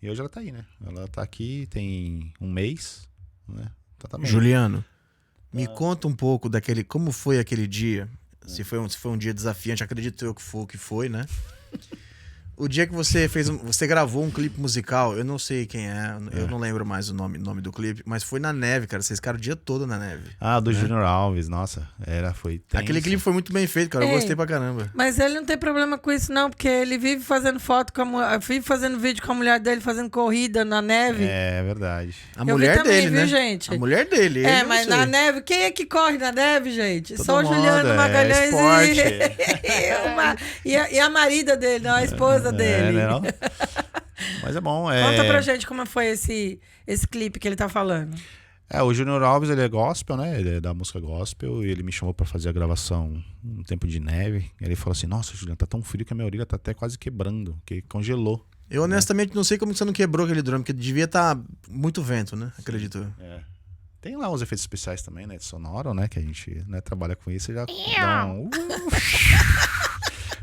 E hoje ela tá aí, né? Ela tá aqui tem um mês, né? Então tá bem. Juliano, me conta um pouco como foi aquele dia. Se foi um dia desafiante, acredito eu que foi o que foi, né? O dia que você você gravou um clipe musical, eu não sei quem eu não lembro mais o nome do clipe, mas foi na neve, cara. Vocês ficaram o dia todo na neve. Do Junior Alves, nossa, foi tenso. Aquele clipe foi muito bem feito, cara. Eu gostei pra caramba. Mas ele não tem problema com isso, não, porque ele vive fazendo vive fazendo vídeo com a mulher dele, fazendo corrida na neve. É verdade. A Eu mulher vi também, dele, viu, né? gente? A mulher dele. ele, eu Mas não sei. na neve, quem é que corre na neve, gente? Todo Só o mundo, Juliano Magalhães esporte. e a marida dele, não, a esposa dele. Né, não? Mas é bom. Conta pra gente como foi esse clipe que ele tá falando. O Junior Alves, ele é gospel, né? Ele é da música gospel e ele me chamou pra fazer a gravação um tempo de neve. Ele falou assim, nossa, Juliano, tá tão frio que a minha orelha tá até quase quebrando, que congelou. Eu honestamente não sei como você não quebrou aquele drone, porque devia estar muito vento, né? Acredito eu. Tem lá uns efeitos especiais também, né? De sonoro, né? Que a gente, né, trabalha com isso e já dá um...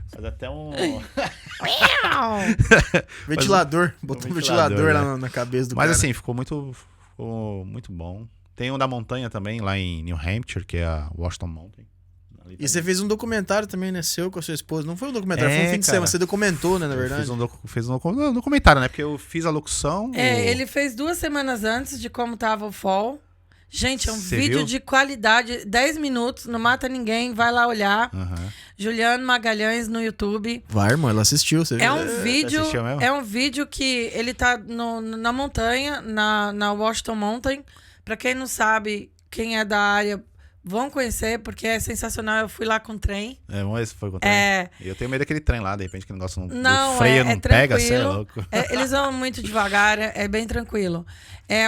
Faz até um... Ventilador. Botou um ventilador lá na cabeça do cara. Mas assim, ficou muito bom. Tem um da montanha também, lá em New Hampshire, que é a Washington Mountain. E você fez um documentário também, né? Seu com a sua esposa. Não foi um documentário, foi um fim de cara. semana. Você documentou, né? Na verdade. Fiz um documentário, né? Porque eu fiz a locução. Ele fez 2 semanas antes de como tava o fall. Gente, é um Você vídeo viu? de qualidade, 10 minutos, não mata ninguém, vai lá olhar. Uhum. Juliano Magalhães no YouTube. Vai, irmão, ela assistiu. Você É viu? um vídeo, assistiu mesmo? é um vídeo que ele tá na montanha, na Washington Mountain. Pra quem não sabe, quem é da área, vão conhecer, porque é sensacional. Eu fui lá com trem. Vamos ver se foi com o trem. Eu tenho medo daquele trem lá, de repente que o negócio Não, o freio não pega, você é tranquilo. louco. Eles vão muito devagar, é bem tranquilo. É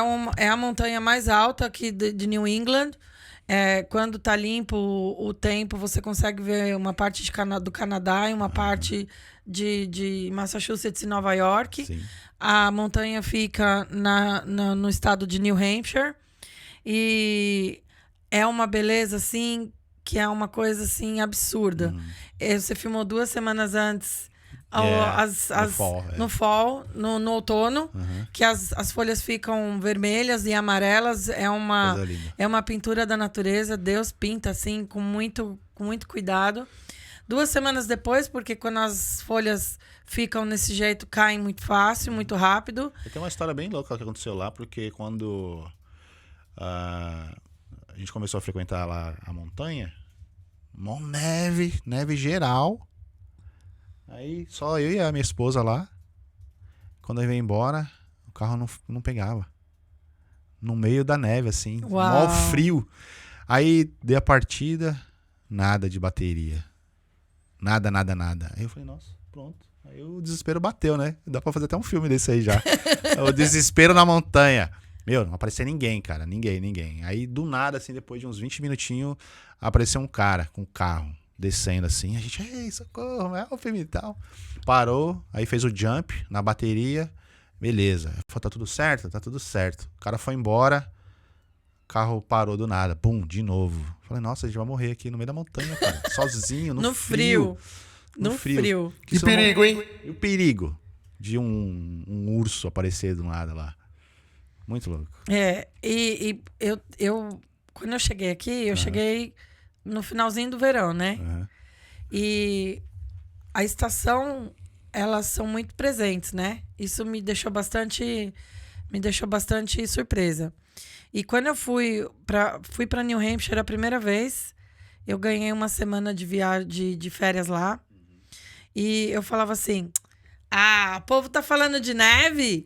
a montanha mais alta aqui de New England. Quando tá limpo o tempo, você consegue ver uma parte do Canadá e uma parte de Massachusetts e Nova York. Sim. A montanha fica no estado de New Hampshire. E é uma beleza, assim, que é uma coisa, assim, absurda. Você filmou 2 semanas antes, no outono, que as folhas ficam vermelhas e amarelas. É uma pintura da natureza. Deus pinta, assim, com muito cuidado. 2 semanas depois, porque quando as folhas ficam nesse jeito, caem muito fácil, muito rápido. Tem uma história bem louca que aconteceu lá, porque quando a gente começou a frequentar lá a montanha, mó neve geral. Aí só eu e a minha esposa lá. Quando eu veio embora, o carro não pegava. no meio da neve, assim. Uau. Mó frio. Aí dei a partida, nada de bateria. Nada. Aí eu falei, nossa, pronto. Aí o desespero bateu, né? Dá pra fazer até um filme desse aí já. O desespero na montanha. Meu, não aparecia ninguém, cara. Ninguém. Aí, do nada, assim, depois de uns 20 minutinhos, apareceu um cara com um carro descendo assim. A gente, ei, socorro, é o filme e tal. Parou, aí fez o jump na bateria. Beleza. Falei, tá tudo certo? Tá tudo certo. O cara foi embora. O carro parou do nada. Pum, de novo. Falei, nossa, a gente vai morrer aqui no meio da montanha, cara. Sozinho, no frio. No frio. Que perigo, hein? E o perigo de um urso aparecer do nada lá. Muito louco. Eu quando eu cheguei aqui, eu cheguei no finalzinho do verão, né? Uhum. E a estação, elas são muito presentes, né? Isso me deixou bastante surpresa. E quando eu fui para New Hampshire a primeira vez, eu ganhei uma semana de viagem de férias lá. E eu falava assim: o povo tá falando de neve?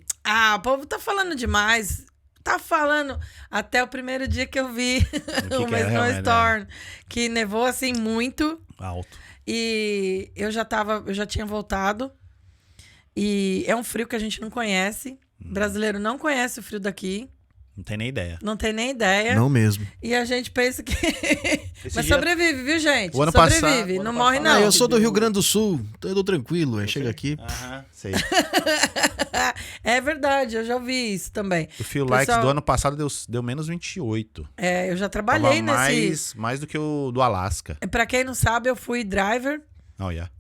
O povo tá falando demais. Tá falando. Até o primeiro dia que eu vi uma snowstorm, que nevou assim muito. Alto. E eu já tinha voltado. E é um frio que a gente não conhece. Brasileiro não conhece o frio daqui. Não tem nem ideia. Não tem nem ideia. Não mesmo. E a gente pensa que... Mas dia- sobrevive, viu, gente? O ano Sobrevive, passado- não o ano morre, passado- não. Eu sou do Rio Grande do Sul, então eu tô tranquilo. Aí chega aqui. Aham, sei. É verdade, eu já ouvi isso também. O Feel Pessoal- Likes do ano passado deu menos 28. Eu já trabalhei Tava nesse... mais do que o do Alasca. Pra quem não sabe, eu fui driver. Oh, yeah.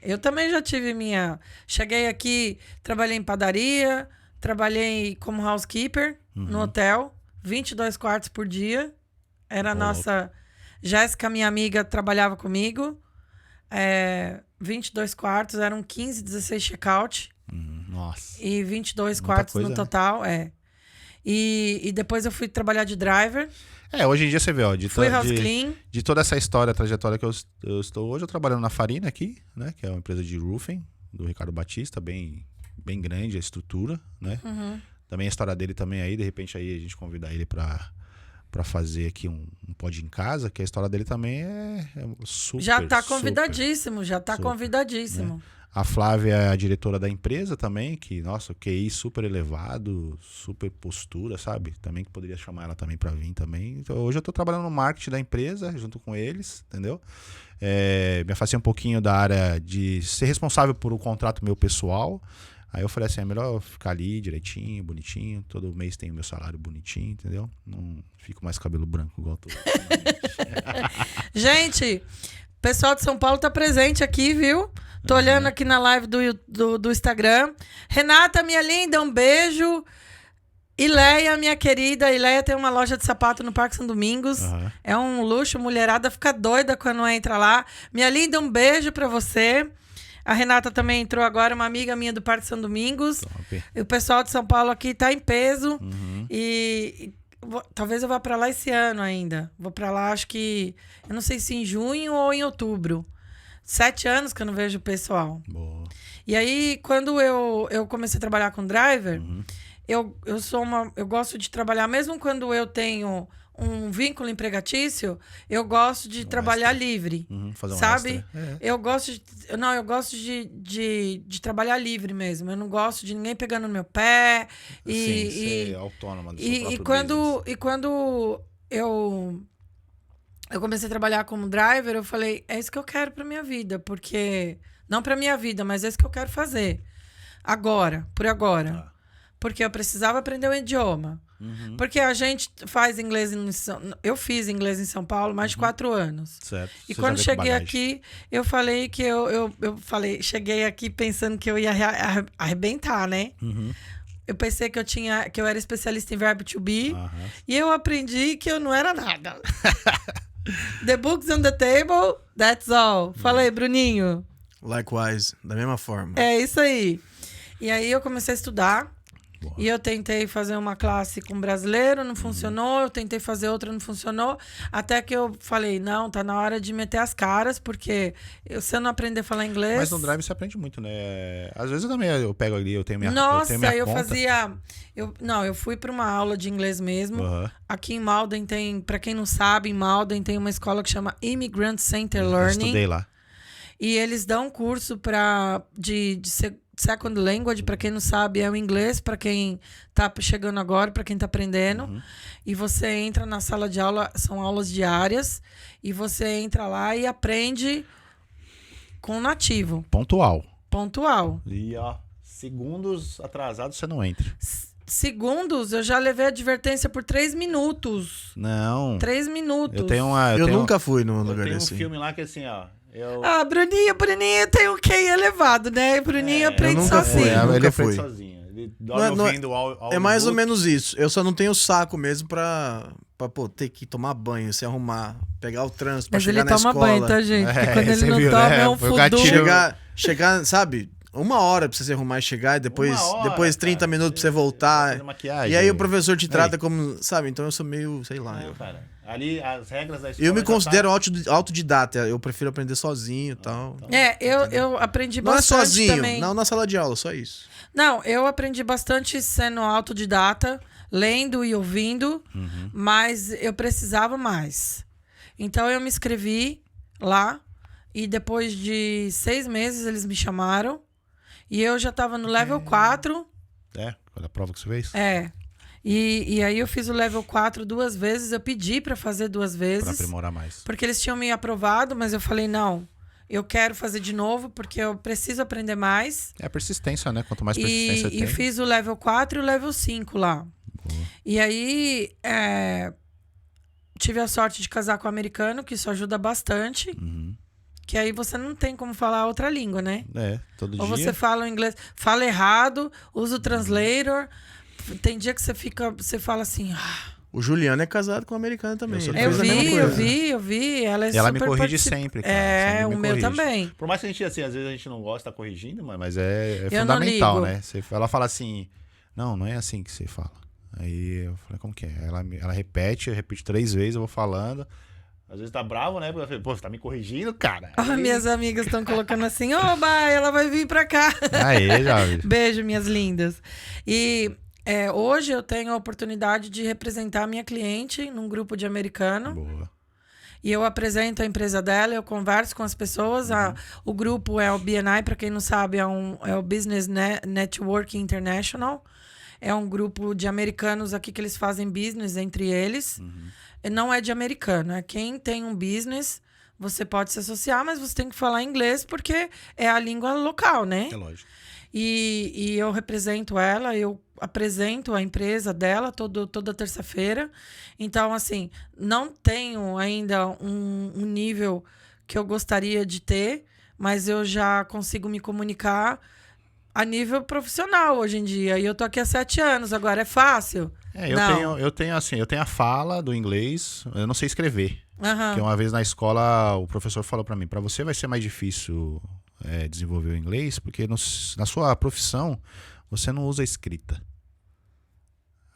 Eu também já tive minha... Cheguei aqui, trabalhei em padaria, trabalhei como housekeeper no hotel, 22 quartos por dia. Era a nossa... Jéssica, minha amiga, trabalhava comigo. 22 quartos, eram 15, 16 check-out. Nossa. E 22 Muita quartos coisa, no né? total, E depois eu fui trabalhar de driver. Hoje em dia você vê, ó, Fui house clean. de toda essa história, trajetória que eu estou hoje, eu trabalhando na Farina aqui, né? Que é uma empresa de roofing, do Ricardo Batista, bem grande a estrutura, né? Também a história dele também aí, de repente aí a gente convidar ele pra fazer aqui um pod em casa, que a história dele também é super. Já tá super, convidadíssimo, super, convidadíssimo. né? A Flávia é a diretora da empresa também, que, nossa, o QI super elevado, super postura, sabe? Também que poderia chamar ela também pra vir também. Então, hoje eu tô trabalhando no marketing da empresa, junto com eles, entendeu? Me afastei um pouquinho da área de ser responsável por um contrato meu pessoal. Aí eu falei assim, é melhor ficar ali direitinho, bonitinho. Todo mês tem o meu salário bonitinho, entendeu? Não fico mais cabelo branco igual todo. Gente, o pessoal de São Paulo tá presente aqui, viu? Tô olhando aqui na live do Instagram. Renata, minha linda, um beijo. Ileia, minha querida. Ileia tem uma loja de sapato no Parque São Domingos. É um luxo, mulherada fica doida quando entra lá. Minha linda, um beijo pra você. A Renata também entrou agora, uma amiga minha do Parque São Domingos. Top. E o pessoal de São Paulo aqui tá em peso. Talvez eu vá pra lá esse ano ainda. Vou pra lá, acho que... Eu não sei se em junho ou em outubro. 7 anos que eu não vejo o pessoal. Boa. E aí, quando eu comecei a trabalhar com driver, eu gosto de trabalhar, mesmo quando eu tenho um vínculo empregatício, eu gosto de trabalhar livre. Fazer um sabe? extra. Eu gosto de trabalhar livre mesmo. Eu não gosto de ninguém pegando no meu pé. Ser autônoma do seu próprio business. Quando eu comecei a trabalhar como driver, eu falei, é isso que eu quero pra minha vida, porque... Não pra minha vida, mas é isso que eu quero fazer. Por agora. Porque eu precisava aprender o idioma. Porque a gente faz inglês eu fiz inglês em São Paulo mais de 4 anos. Certo. E Você quando já veio com cheguei bagagem. aqui, eu falei que cheguei aqui pensando que eu ia arrebentar, né? Eu pensei que eu era especialista em verbo to be. E eu aprendi que eu não era nada. The book's on the table, that's all. Falei, Bruninho. Likewise, da mesma forma. É isso aí. E aí eu comecei a estudar. Boa. E eu tentei fazer uma classe com brasileiro, não funcionou. Eu tentei fazer outra, não funcionou. Até que eu falei, não, tá na hora de meter as caras, porque se eu não aprender a falar inglês... Mas no Drive você aprende muito, né? Às vezes eu também pego ali, eu tenho minha Nossa, eu tenho minha eu conta. fazia... eu fui para uma aula de inglês mesmo. Aham. Aqui em Malden tem, para quem não sabe, em Malden tem uma escola que chama Immigrant Center Eu Learning. estudei lá. E eles dão curso de second language, para quem não sabe, é o inglês, para quem tá chegando agora, para quem tá aprendendo. Uhum. E você entra na sala de aula, são aulas diárias, e você entra lá e aprende com nativo, Pontual. pontual. E, ó, segundos atrasados você não entra. Segundos, eu já levei advertência por 3 minutos. Não. 3 minutos. Eu tenho uma... Eu tenho- nunca fui num Eu lugar tenho um desse. filme lá que assim, ó... Ah, Bruninho tem um QI elevado, né? Bruninho aprende eu nunca sozinho. fui, ele nunca aprende fui. sozinho. Ele dorme Não é- ouvindo o É mais ou audiobook. menos isso. Eu só não tenho saco mesmo pra pô, ter que tomar banho, se arrumar, pegar o trânsito pra Mas chegar ele na toma escola. banho, tá, gente? Porque quando ele você não viu, toma, né? é um Foi o fudu. gatilho. Chegar, sabe? 1 hora pra você se arrumar e chegar, e depois, Uma hora, depois 30 cara. minutos pra você voltar. Fazendo maquiagem. E aí o professor te trata como, sabe? Então eu sou meio, sei lá. Não, cara. Ali, as regras da escola... Eu me já considero tá- autodidata, eu prefiro aprender sozinho e tal. Eu aprendi Não é bastante sozinho, também. não na sala de aula, só isso. Não, eu aprendi bastante sendo autodidata, lendo e ouvindo, mas eu precisava mais. Então eu me inscrevi lá e depois de 6 meses eles me chamaram e eu já estava no level 4. É, a prova que você fez? É. E aí eu fiz o level 4 2 vezes, eu pedi para fazer 2 Pra vezes. aprimorar mais. Porque eles tinham me aprovado, mas eu falei, não, eu quero fazer de novo, porque eu preciso aprender mais. É a persistência, né? Quanto mais persistência E tem... fiz o level 4 e o level 5 lá. Boa. E aí, tive a sorte de casar com um americano, que isso ajuda bastante. Uhum. Que aí você não tem como falar outra língua, né? É, todo Ou dia. você fala o inglês, fala errado, usa o translator. Tem dia que você fala assim... O Juliano é casado com um americano também. Eu sou Ele Eu fez a mesma vi, coisa. eu vi. Ela é Ela me super corrige participa- sempre, cara. É, Sempre me o meu corrige. também. Por mais que a gente, assim, às vezes a gente não gosta, tá corrigindo, mas é Eu não fundamental, ligo. né? Ela fala assim, não é assim que você fala. Aí eu falei, como que é? Ela repete, eu repito 3 vezes, eu vou falando. Às vezes tá bravo, né? Eu falei, pô, você tá me corrigindo, cara? Ah, minhas amigas estão colocando assim, oba, ela vai vir pra cá. Aí, já. Beijo, minhas lindas. E hoje eu tenho a oportunidade de representar a minha cliente num grupo de americano. Boa. E eu apresento a empresa dela, eu converso com as pessoas. O grupo é o BNI, para quem não sabe, é o Business Network International. É um grupo de americanos aqui que eles fazem business entre eles. Não é de americano, é quem tem um business, você pode se associar, mas você tem que falar inglês porque é a língua local, né? É lógico. E eu represento ela, eu apresento a empresa dela toda terça-feira. Então, assim, não tenho ainda um nível que eu gostaria de ter, mas eu já consigo me comunicar a nível profissional hoje em dia. E eu tô aqui há 7 anos, agora é fácil? Não. Eu tenho a fala do inglês, eu não sei escrever. Aham. Porque uma vez na escola o professor falou pra mim, pra você vai ser mais difícil desenvolver o inglês, porque na sua profissão você não usa escrita.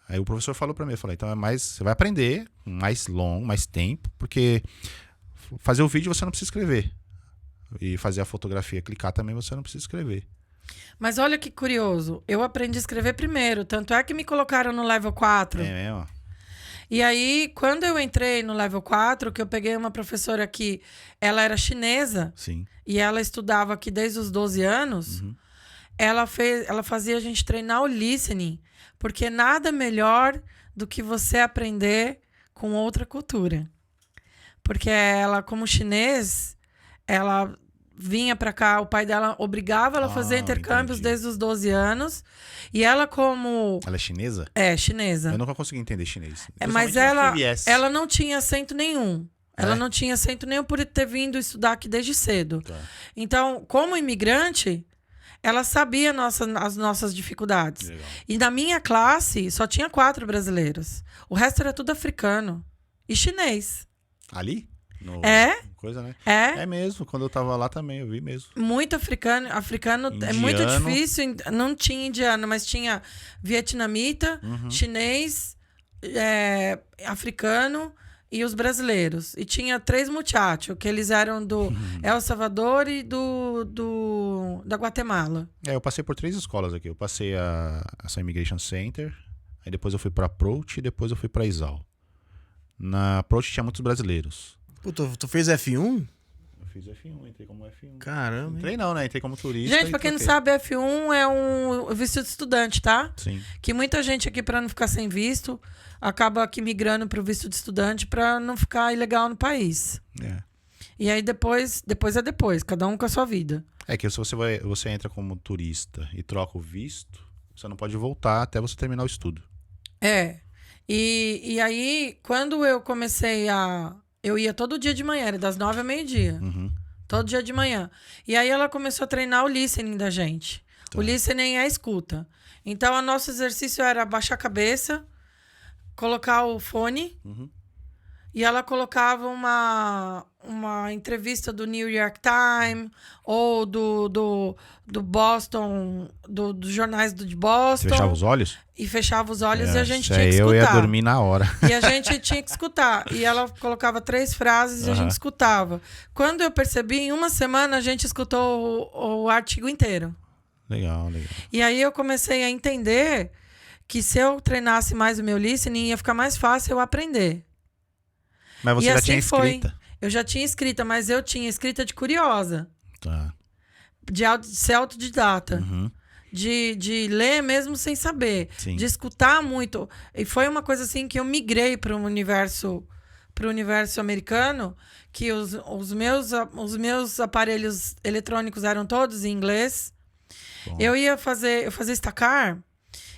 Aí o professor falou pra mim, eu falei, então você vai aprender mais longo, mais tempo, porque fazer o vídeo você não precisa escrever. E fazer a fotografia, clicar também você não precisa escrever. Mas olha que curioso, eu aprendi a escrever primeiro, tanto é que me colocaram no level 4. É mesmo? E aí, quando eu entrei no level 4, que eu peguei uma professora que ela era chinesa Sim. e ela estudava aqui desde os 12 anos, ela fazia a gente treinar o listening, porque nada melhor do que você aprender com outra cultura. Porque ela, como chinês, ela vinha pra cá, o pai dela obrigava ela a fazer intercâmbios entendi. desde os 12 anos. E ela, como... Ela é chinesa? É, chinesa. Eu nunca consegui entender chinês. Mas Principalmente na CBS. ela não tinha acento nenhum. Ela É? não tinha acento nenhum por ter vindo estudar aqui desde cedo. Tá. Então, como imigrante, ela sabia as nossas dificuldades. Legal. E na minha classe, só tinha 4 brasileiros. O resto era tudo africano. E chinês. Ali? É? Coisa, né? É? É mesmo, quando eu tava lá também, eu vi mesmo. Muito africano. Africano é muito Indiano. difícil. Não tinha indiano, mas tinha vietnamita, chinês, africano e os brasileiros. E tinha 3 muchachos, que eles eram do El Salvador e da Guatemala. Eu passei por 3 escolas aqui. Eu passei essa Immigration Center, aí depois eu fui pra Approach e depois eu fui pra Exal. Na Approach tinha muitos brasileiros. Pô, tu fez F1? Eu fiz F1, entrei como F1. Caramba, hein? Entrei não, né? Entrei como turista. Gente, e pra quem não troquei. sabe, F1 é um visto de estudante, tá? Sim. Que muita gente aqui, pra não ficar sem visto, acaba aqui migrando pro visto de estudante pra não ficar ilegal no país. É. E aí depois é depois, cada um com a sua vida. É que se você entra como turista e troca o visto, você não pode voltar até você terminar o estudo. É. E aí, quando eu comecei eu ia todo dia de manhã, era das 9 ao meio-dia. Uhum. Todo dia de manhã. E aí ela começou a treinar o listening da gente. O listening é a escuta. Então, o nosso exercício era baixar a cabeça, colocar o fone, e ela colocava uma entrevista do New York Times ou do Boston, dos jornais de Boston. Você fechava os olhos? E fechava os olhos e a gente tinha que eu escutar. ia dormir na hora. E a gente tinha que escutar. E ela colocava 3 frases e a gente escutava. Quando eu percebi, em uma semana a gente escutou o artigo inteiro. Legal, legal. E aí eu comecei a entender que se eu treinasse mais o meu listening, ia ficar mais fácil eu aprender. Mas você E já assim tinha foi. escrita? Eu já tinha escrita, mas eu tinha escrita de curiosa. Tá. De ser autodidata. Uhum. De ler mesmo sem saber. Sim. De escutar muito. E foi uma coisa assim que eu migrei para o universo americano, que os meus aparelhos eletrônicos eram todos em inglês. Bom. Eu fazia estacar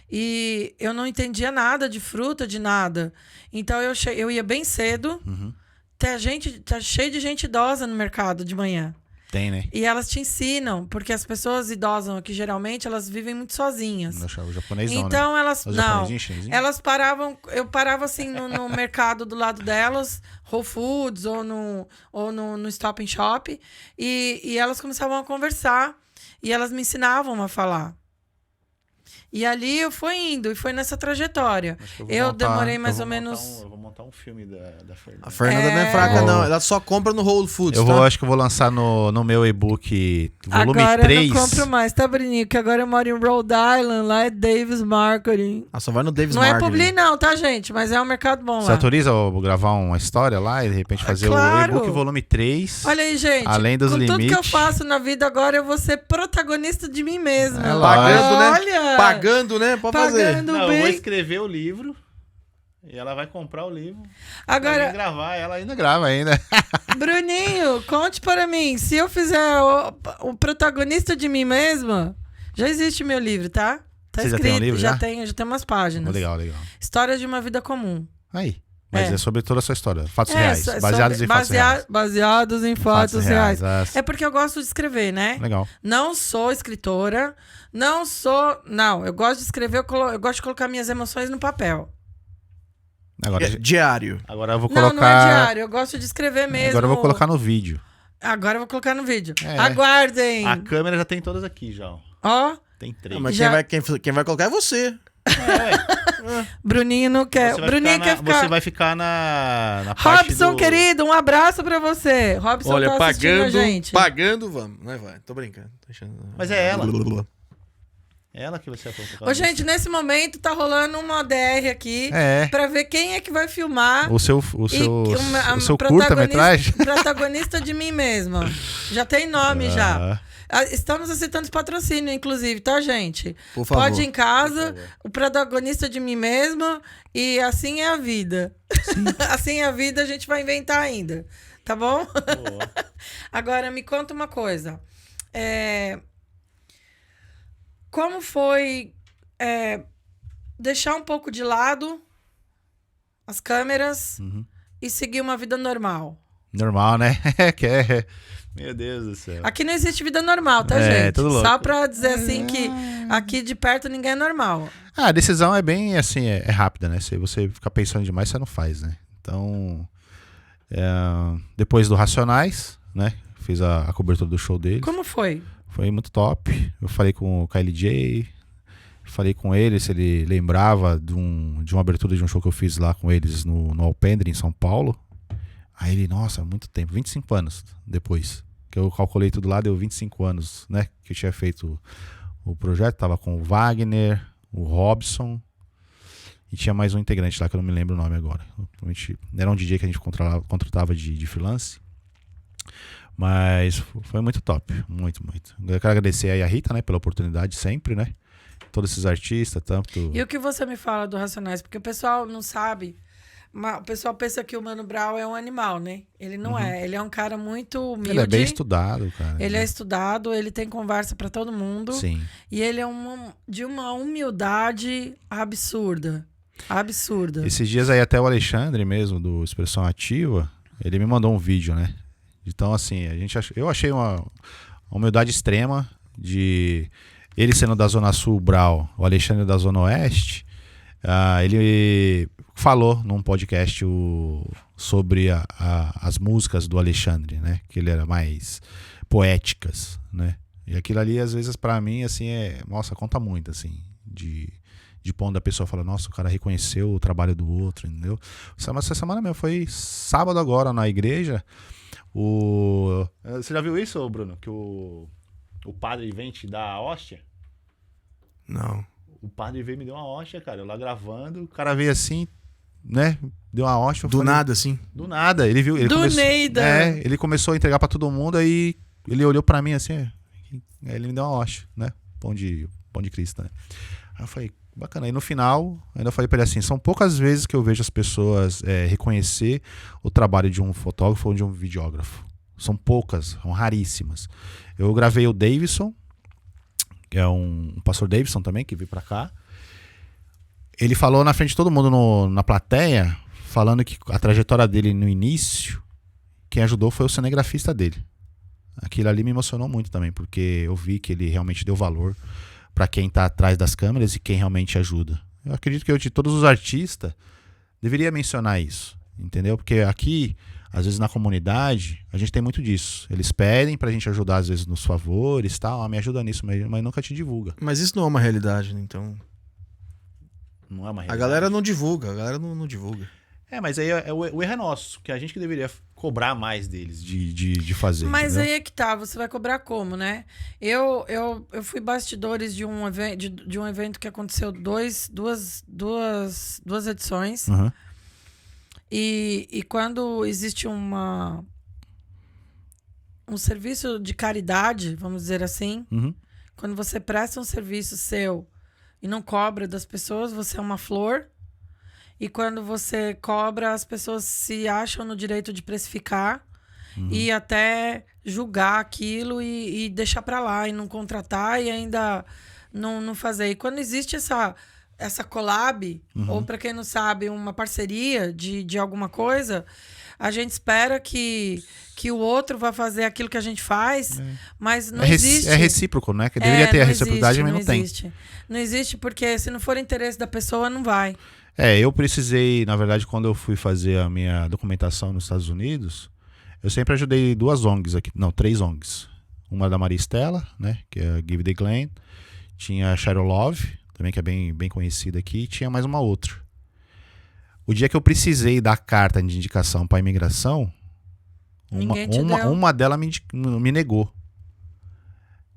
e eu não entendia nada de fruta, de nada. Então eu ia bem cedo. Tá cheio de gente idosa no mercado de manhã. Tem, né? E elas te ensinam, porque as pessoas idosas aqui, geralmente, elas vivem muito sozinhas. O japonês não, Então, né? elas... Os Não, japonesinhos, chinesinhos? elas paravam... Eu parava, assim, no mercado do lado delas, Whole Foods ou no Stop and Shop, e elas começavam a conversar, e elas me ensinavam a falar. E ali eu fui indo, e foi nessa trajetória. Eu demorei mais ou menos... Eu vou montar um filme da Fernanda. A Fernanda não é fraca, não. Ela só compra no Whole Foods, Acho que eu vou lançar no meu e-book volume agora 3. eu não compro mais, tá, Bruninho? Que agora eu moro em Rhode Island, lá é Davis Marketing. Ah, só vai no Davis Não é Marketing. publi não, tá, gente? Mas é um mercado bom Você lá. autoriza eu gravar uma história lá e de repente fazer claro. o e-book volume 3? Olha aí, gente. Além dos com tudo que eu limites. faço na vida agora, eu vou ser protagonista de mim mesma. É Pagando, né? Olha! Pagando, né? Pode fazer. Pagando Não, eu vou bem. escrever o livro e ela vai comprar o livro. Agora, Pra gravar, ela ainda grava ainda. Bruninho, conte para mim. Se eu fizer o protagonista de mim mesma, já existe meu livro, tá? Tá Você já escrito, tem um livro, já? tenho umas páginas. Legal, legal. Histórias de uma vida comum. Aí. Mas é sobre toda a sua história. Fatos reais. É Baseados em fatos reais. Baseados em fatos reais. As- É porque eu gosto de escrever, né? Legal. Não sou escritora, não, eu gosto de escrever, eu gosto de colocar minhas emoções no papel. Agora, Diário. agora eu vou Não, colocar. não é diário, eu gosto de escrever mesmo. Agora eu vou colocar no vídeo. Agora eu vou colocar no vídeo. É. Aguardem. A câmera já tem todas aqui já. Ó. Ó, Tem 3. Mas Já- quem vai colocar é você. Bruninho não quer. Bruninho quer ficar. Você vai ficar na parte Robson, do... querido, um abraço pra você. Robson Olha, tá assistindo a gente. pagando, vamos. Não vai. Tô brincando. Tô deixando... Mas é ela. Ela que você vai Ô, gente, nesse momento tá rolando uma DR aqui É. pra ver quem é que vai filmar. O seu protagonista- curta-metragem. Protagonista de mim mesma. Já tem nome já. Estamos aceitando esse patrocínio, inclusive, tá, gente? Por favor. Pode ir em casa, o protagonista de mim mesma, e assim é a vida. Assim é a vida, a gente vai inventar ainda. Tá bom? Agora, me conta uma coisa. Como foi deixar um pouco de lado as câmeras e seguir uma vida normal? Normal, né? Meu Deus do céu. Aqui não existe vida normal, tá, É, gente? tudo louco. Só pra dizer assim que aqui de perto ninguém é normal. A decisão é bem assim, é rápida, né? Se você ficar pensando demais, você não faz, né? Então, Depois do Racionais, né? Fiz a cobertura do show deles. Como foi? Foi muito top. Eu falei com o KLJ, falei com ele se ele lembrava de uma abertura de um show que eu fiz lá com eles no Alpendre, em São Paulo. Aí ele, nossa, muito tempo, 25 anos depois. Que eu calculei tudo lá, deu 25 anos, né? Que eu tinha feito o projeto. Tava com o Wagner, o Robson. E tinha mais um integrante lá que eu não me lembro o nome agora. Era um DJ que a gente contratava de freelance. Mas foi muito top. Muito, muito. Eu quero agradecer aí a Rita, né? Pela oportunidade sempre, né? Todos esses artistas, tanto... E o que você me fala do Racionais? Porque o pessoal não sabe... O pessoal pensa que o Mano Brown é um animal, né? Ele não é. Ele é um cara muito humilde. Ele é bem estudado, cara. Ele é estudado, ele tem conversa pra todo mundo. Sim. E ele é de uma humildade absurda. Absurda. Esses dias aí até o Alexandre mesmo, do Expressão Ativa, ele me mandou um vídeo, né? Então, assim, eu achei uma humildade extrema de ele sendo da Zona Sul, Brau, o Alexandre da Zona Oeste. Ele falou num podcast sobre as músicas do Alexandre, né? Que ele era mais poéticas, né? E aquilo ali, às vezes, pra mim, assim, nossa, conta muito, assim, de ponto da pessoa fala, nossa, o cara reconheceu o trabalho do outro, entendeu? Essa semana mesmo, foi sábado agora na igreja. Você já viu isso, Bruno? Que o padre vem te dar a hóstia? Não. O padre veio e me deu uma hóstia, cara. Eu lá gravando, o cara veio assim, né? Deu uma hóstia. Do nada, assim? Do nada. Ele viu. Ele começou a entregar pra todo mundo, aí ele olhou pra mim assim, aí ele me deu uma hóstia, né? Pão de Cristo, né? Aí eu falei, bacana. Aí no final, ainda falei pra ele assim, são poucas vezes que eu vejo as pessoas reconhecer o trabalho de um fotógrafo ou de um videógrafo. São poucas, são raríssimas. Eu gravei o Davidson, que é um pastor Davidson também, que veio pra cá. Ele falou na frente de todo mundo na plateia, falando que a trajetória dele no início, quem ajudou foi o cinegrafista dele. Aquilo ali me emocionou muito também, porque eu vi que ele realmente deu valor pra quem tá atrás das câmeras e quem realmente ajuda. Eu acredito que eu, de todos os artistas, deveria mencionar isso, entendeu? Porque aqui, às vezes na comunidade, a gente tem muito disso. Eles pedem pra gente ajudar, às vezes, nos favores e tal. Me ajuda nisso, mas nunca te divulga. Mas isso não é uma realidade, né? Então... Não é uma realidade. A galera não divulga, não divulga. Mas aí o erro é nosso, que a gente que deveria cobrar mais deles de fazer. Mas entendeu? aí é que tá, você vai cobrar como, né? Eu fui bastidores de um evento que aconteceu duas edições. Uhum. E quando existe um serviço de caridade, vamos dizer assim, Uhum. quando você presta um serviço seu e não cobra das pessoas, você é uma flor. E quando você cobra, as pessoas se acham no direito de precificar e até julgar aquilo e deixar pra lá e não contratar e ainda não fazer. E quando existe essa collab, ou pra quem não sabe, uma parceria de alguma coisa, a gente espera que o outro vai fazer aquilo que a gente faz, mas não existe. É recíproco, né? Que deveria ter a reciprocidade, mas não tem. Não existe, porque se não for interesse da pessoa, não vai. Eu precisei, na verdade, quando eu fui fazer a minha documentação nos Estados Unidos, eu sempre ajudei 3 ONGs. Uma da Maria Estela, né? Que é a Give the Glen. Tinha a Cheryl Love, também, que é bem, bem conhecida aqui. E tinha mais uma outra. O dia que eu precisei da carta de indicação para a imigração, uma delas me negou.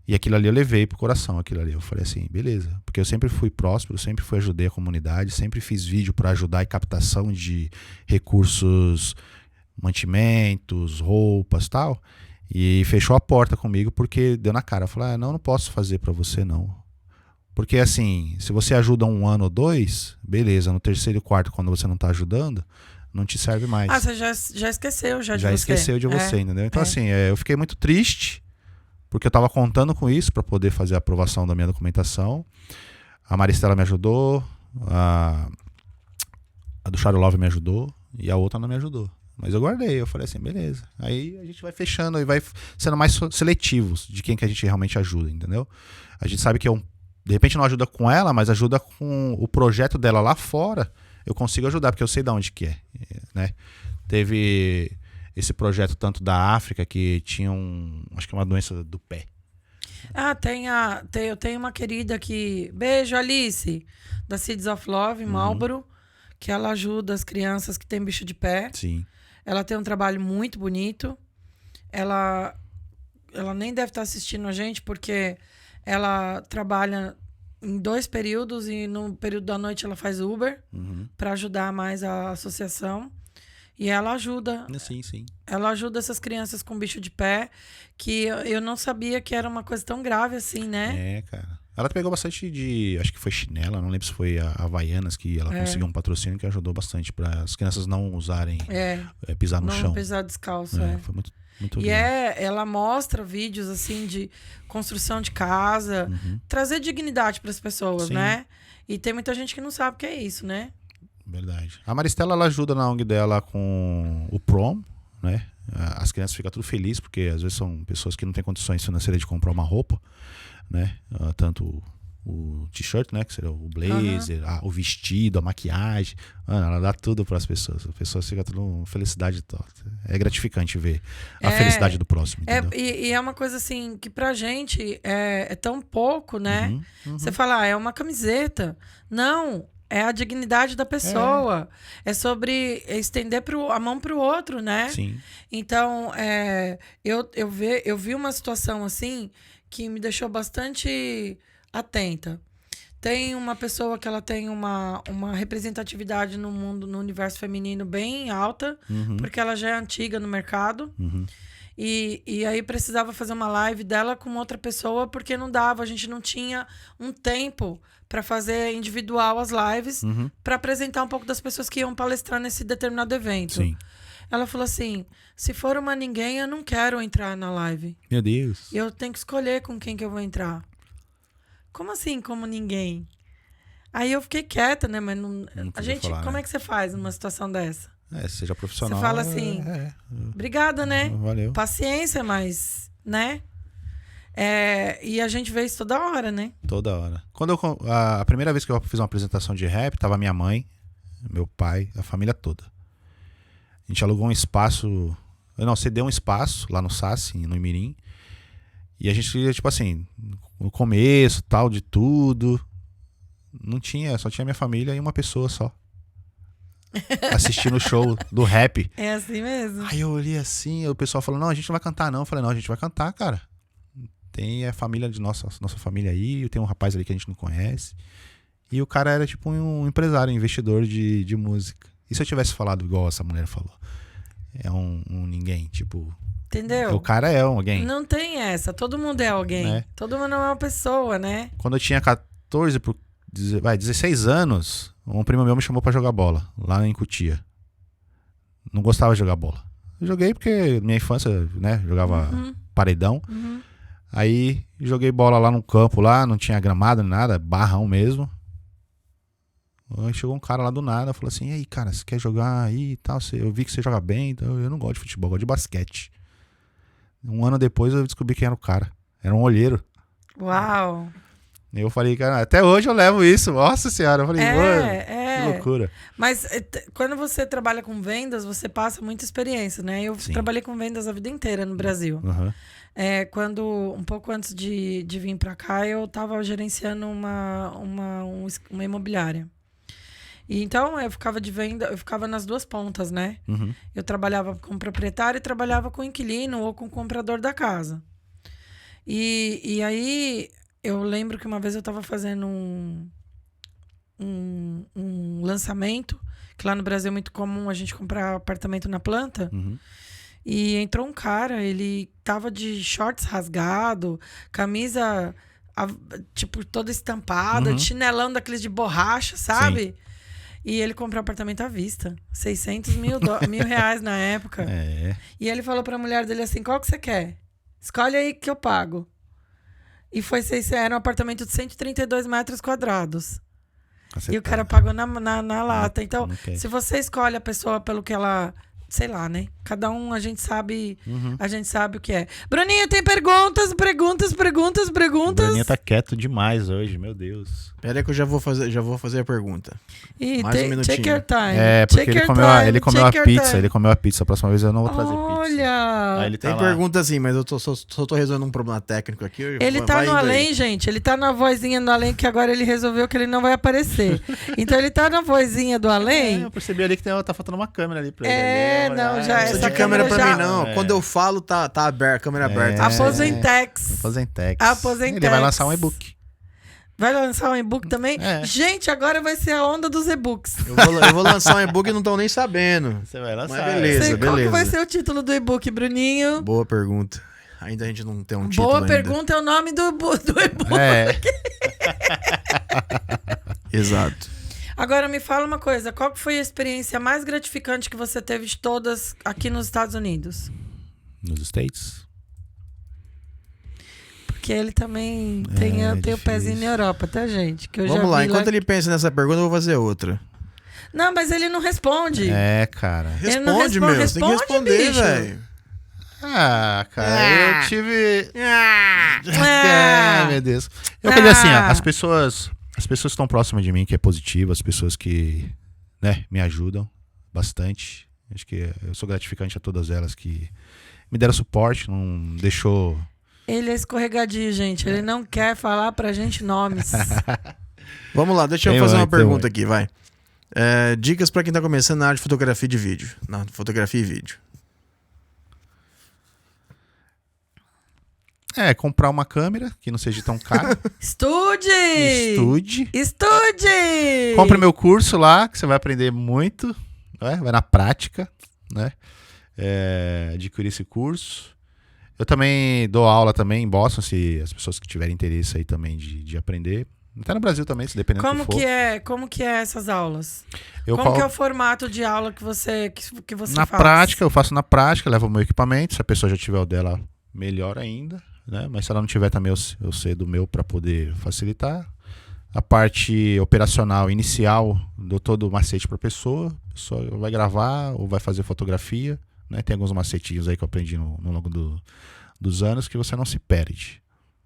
E aquilo ali eu levei pro coração, aquilo ali. Eu falei assim, beleza. Porque eu sempre fui próspero, sempre ajudei a comunidade, sempre fiz vídeo para ajudar em captação de recursos, mantimentos, roupas e tal. E fechou a porta comigo porque deu na cara. Eu falei, não posso fazer para você não. Porque assim, se você ajuda 1 ano ou 2, beleza. No 3º e 4º, quando você não tá ajudando, não te serve mais. Você já esqueceu de você. Já esqueceu de você, entendeu? Então assim, eu fiquei muito triste. Porque eu estava contando com isso para poder fazer a aprovação da minha documentação. A Maristela me ajudou, a do Charles Love me ajudou e a outra não me ajudou. Mas eu guardei, eu falei assim, beleza. Aí a gente vai fechando e vai sendo mais seletivos de quem que a gente realmente ajuda, entendeu? A gente sabe que de repente não ajuda com ela, mas ajuda com o projeto dela lá fora. Eu consigo ajudar, porque eu sei de onde que é, né? Teve esse projeto tanto da África, que tinha acho que uma doença do pé. Eu tenho uma querida que... Beijo, Alice, da Seeds of Love, em Marlboro, que ela ajuda as crianças que têm bicho de pé. Sim. Ela tem um trabalho muito bonito. Ela nem deve estar assistindo a gente, porque ela trabalha em 2 períodos e no período da noite ela faz Uber para ajudar mais a associação. E ela ajuda. Sim. Ela ajuda essas crianças com bicho de pé, que eu não sabia que era uma coisa tão grave assim, né? É, cara. Ela pegou bastante acho que foi chinela, não lembro se foi a Havaianas, que ela conseguiu um patrocínio que ajudou bastante para as crianças não usarem, pisar no chão. Não pisar descalço, Foi muito E lindo. ela mostra vídeos assim de construção de casa, trazer dignidade para as pessoas, Sim. né? E tem muita gente que não sabe o que é isso, né? Verdade. A Maristela, ela ajuda na ONG dela com o prom, né? As crianças ficam tudo felizes, porque às vezes são pessoas que não têm condições financeiras de comprar uma roupa, né? Tanto o t-shirt, né? Que seria o blazer, o vestido, a maquiagem. Mano, ela dá tudo para as pessoas. As pessoas ficam tudo felicidade toda. É gratificante ver a felicidade do próximo, entendeu? E é uma coisa assim que pra gente é tão pouco, né? Você fala, é uma camiseta. Não, é a dignidade da pessoa. É sobre estender a mão pro outro, né? Sim. Então, eu vi uma situação assim que me deixou bastante atenta. Tem uma pessoa que ela tem uma representatividade no mundo, no universo feminino bem alta, porque ela já é antiga no mercado. E aí precisava fazer uma live dela com outra pessoa, porque não dava, a gente não tinha um tempo para fazer individual as lives, para apresentar um pouco das pessoas que iam palestrar nesse determinado evento. Sim. Ela falou assim, se for uma ninguém, eu não quero entrar na live. Meu Deus. Eu tenho que escolher com quem que eu vou entrar. Como assim, como ninguém? Aí eu fiquei quieta, né? Mas não, a gente, falar, como né? é que você faz numa situação dessa? Seja profissional. Você fala assim, obrigada, né? Valeu. Paciência, mas, né? E a gente vê isso toda hora, né? Toda hora. A primeira vez que eu fiz uma apresentação de rap, tava minha mãe, meu pai, a família toda. A gente alugou um espaço... Você deu um espaço lá no Sassi, no Imirim. E a gente, tipo assim, no começo, tal, de tudo... Não tinha, só tinha minha família e uma pessoa só. Assistindo o show do rap. É assim mesmo. Aí eu olhei assim, o pessoal falou, não, a gente não vai cantar não. Eu falei, não, a gente vai cantar, cara. Tem a família de nossa família aí, tem um rapaz ali que a gente não conhece. E o cara era tipo um empresário, um investidor de música. E se eu tivesse falado igual essa mulher falou? É um ninguém, tipo... Entendeu? O cara é alguém. Não tem essa, todo mundo é alguém. Né? Todo mundo é uma pessoa, né? Quando eu tinha 16 anos, um primo meu me chamou pra jogar bola, lá em Cotia. Não gostava de jogar bola. Eu joguei porque minha infância, né, jogava paredão. Aí joguei bola lá no campo, lá, não tinha gramado nem nada, barrão mesmo. Aí chegou um cara lá do nada, falou assim, e aí, cara, você quer jogar aí e tal? Eu vi que você joga bem, então eu não gosto de futebol, eu gosto de basquete. Um ano depois eu descobri quem era o cara. Era um olheiro. Uau! Eu falei, cara, até hoje eu levo isso. Nossa senhora, eu falei, mano, que loucura. Mas quando você trabalha com vendas, você passa muita experiência, né? Eu trabalhei com vendas a vida inteira no Brasil. Um pouco antes de vir pra cá, eu tava gerenciando uma imobiliária. E então eu ficava de venda, eu ficava nas duas pontas, né? Eu trabalhava com o proprietário e trabalhava com o inquilino ou com o comprador da casa. E aí eu lembro que uma vez eu estava fazendo um lançamento, que lá no Brasil é muito comum a gente comprar apartamento na planta. E entrou um cara, ele tava de shorts rasgado, camisa tipo toda estampada, de chinelão daqueles de borracha, sabe? Sim. E ele comprou um apartamento à vista, 600 mil reais na época. E ele falou pra mulher dele assim, qual que você quer? Escolhe aí que eu pago. E era um apartamento de 132 metros quadrados. E o cara pagou na lata. Então, se você escolhe a pessoa pelo que ela... Sei lá, né? Cada um, a gente sabe o que é. Bruninho, tem perguntas. perguntas. O Bruninho tá quieto demais hoje, meu Deus. Pera aí que eu já vou fazer a pergunta. E Mais um minutinho. take your time. É, porque Take ele your comeu, time, ele comeu a take your pizza. time. Ele comeu a pizza. A próxima vez eu não vou trazer pizza. Olha! Aí ele tá Tem lá. pergunta assim, mas eu só tô resolvendo um problema técnico aqui. Ele tá Vai no indo aí. além, gente. Ele tá na vozinha do além, que agora ele resolveu que ele não vai aparecer. Então ele tá na vozinha do É, além. eu percebi ali que tá faltando uma câmera ali pra ele. É, ali, não, olha. já Não essa precisa de câmera pra câmera mim, já- não. É. Quando eu falo, tá aberta, câmera aberta. É. Aposentex. Aposentex. Aposentex. Ele vai lançar um e-book. Vai lançar um e-book também? É. Gente, agora vai ser a onda dos e-books. Eu vou lançar um e-book e não estão nem sabendo. Você vai lançar. Mas beleza. Sei, qual que beleza. vai ser o título do e-book, Bruninho? Boa pergunta. Ainda a gente não tem um título Boa ainda. pergunta é o nome do e-book. É. Exato. Agora me fala uma coisa, qual que foi a experiência mais gratificante que você teve de todas aqui nos Estados Unidos? Nos States. Porque ele também tem o difícil. pezinho na Europa, tá, gente? Que eu já Vamos lá, vi enquanto ele pensa nessa pergunta, eu vou fazer outra. Não, mas ele não responde. É, cara. Ele não Responde, responde, meu. Você tem que responde, responder, bicho. velho. Ah, cara, eu tive... Ah. Ai, meu Deus. Eu queria assim, ó, as pessoas que estão próximas de mim, que é positivo, as pessoas que, né, me ajudam bastante. Acho que eu sou gratificante a todas elas que me deram suporte, não deixou... Ele é escorregadio, gente. Ele não quer falar pra gente nomes. Vamos lá, deixa eu Tem fazer vai, uma tem pergunta vai. aqui, vai. Dicas pra quem tá começando na área de fotografia de vídeo. Na fotografia e vídeo. comprar uma câmera que não seja tão cara. Estude! Estude. Estude! Compre meu curso lá, que você vai aprender muito, né? Vai na prática, né? Adquirir esse curso. Eu também dou aula também em Boston, se as pessoas que tiverem interesse aí também de aprender. Até no Brasil também, se dependendo do que for. Como que é essas aulas? Eu Como que é colo- o formato de aula que você Na faz? prática, eu faço na prática, levo o meu equipamento. Se a pessoa já tiver o dela, melhor ainda, né? Mas se ela não tiver também, eu sei do meu para poder facilitar. A parte operacional inicial, dou todo o macete para a pessoa vai gravar ou vai fazer fotografia, né? Tem alguns macetinhos aí que eu aprendi no longo dos anos que você não se perde.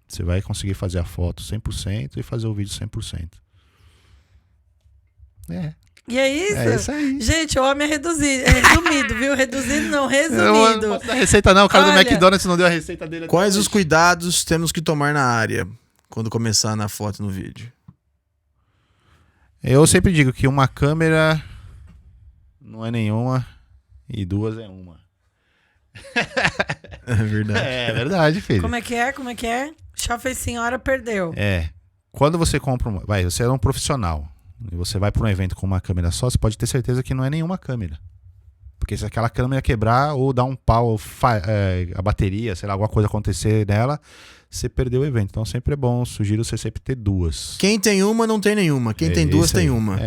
Você vai conseguir fazer a foto 100% e fazer o vídeo 100%. E é isso? É isso aí. Gente, o homem é resumido, viu? Reduzido não, resumido. Eu não posso dar receita não, o cara do Olha. McDonald's não deu a receita dele. até Quais hoje. os cuidados temos que tomar na área quando começar na foto e no vídeo? Eu sempre digo que uma câmera não é nenhuma e duas é uma. É verdade. É verdade, filho. Como é que é? Como é que é? Já fez senhora, perdeu. Quando você compra você é um profissional e você vai para um evento com uma câmera só, você pode ter certeza que não é nenhuma câmera. Porque se aquela câmera quebrar ou dar um pau, a bateria, sei lá, alguma coisa acontecer nela, você perdeu o evento. Então sempre é bom, sugiro você sempre ter duas. Quem tem uma, não tem nenhuma. Quem tem duas, isso aí. tem uma.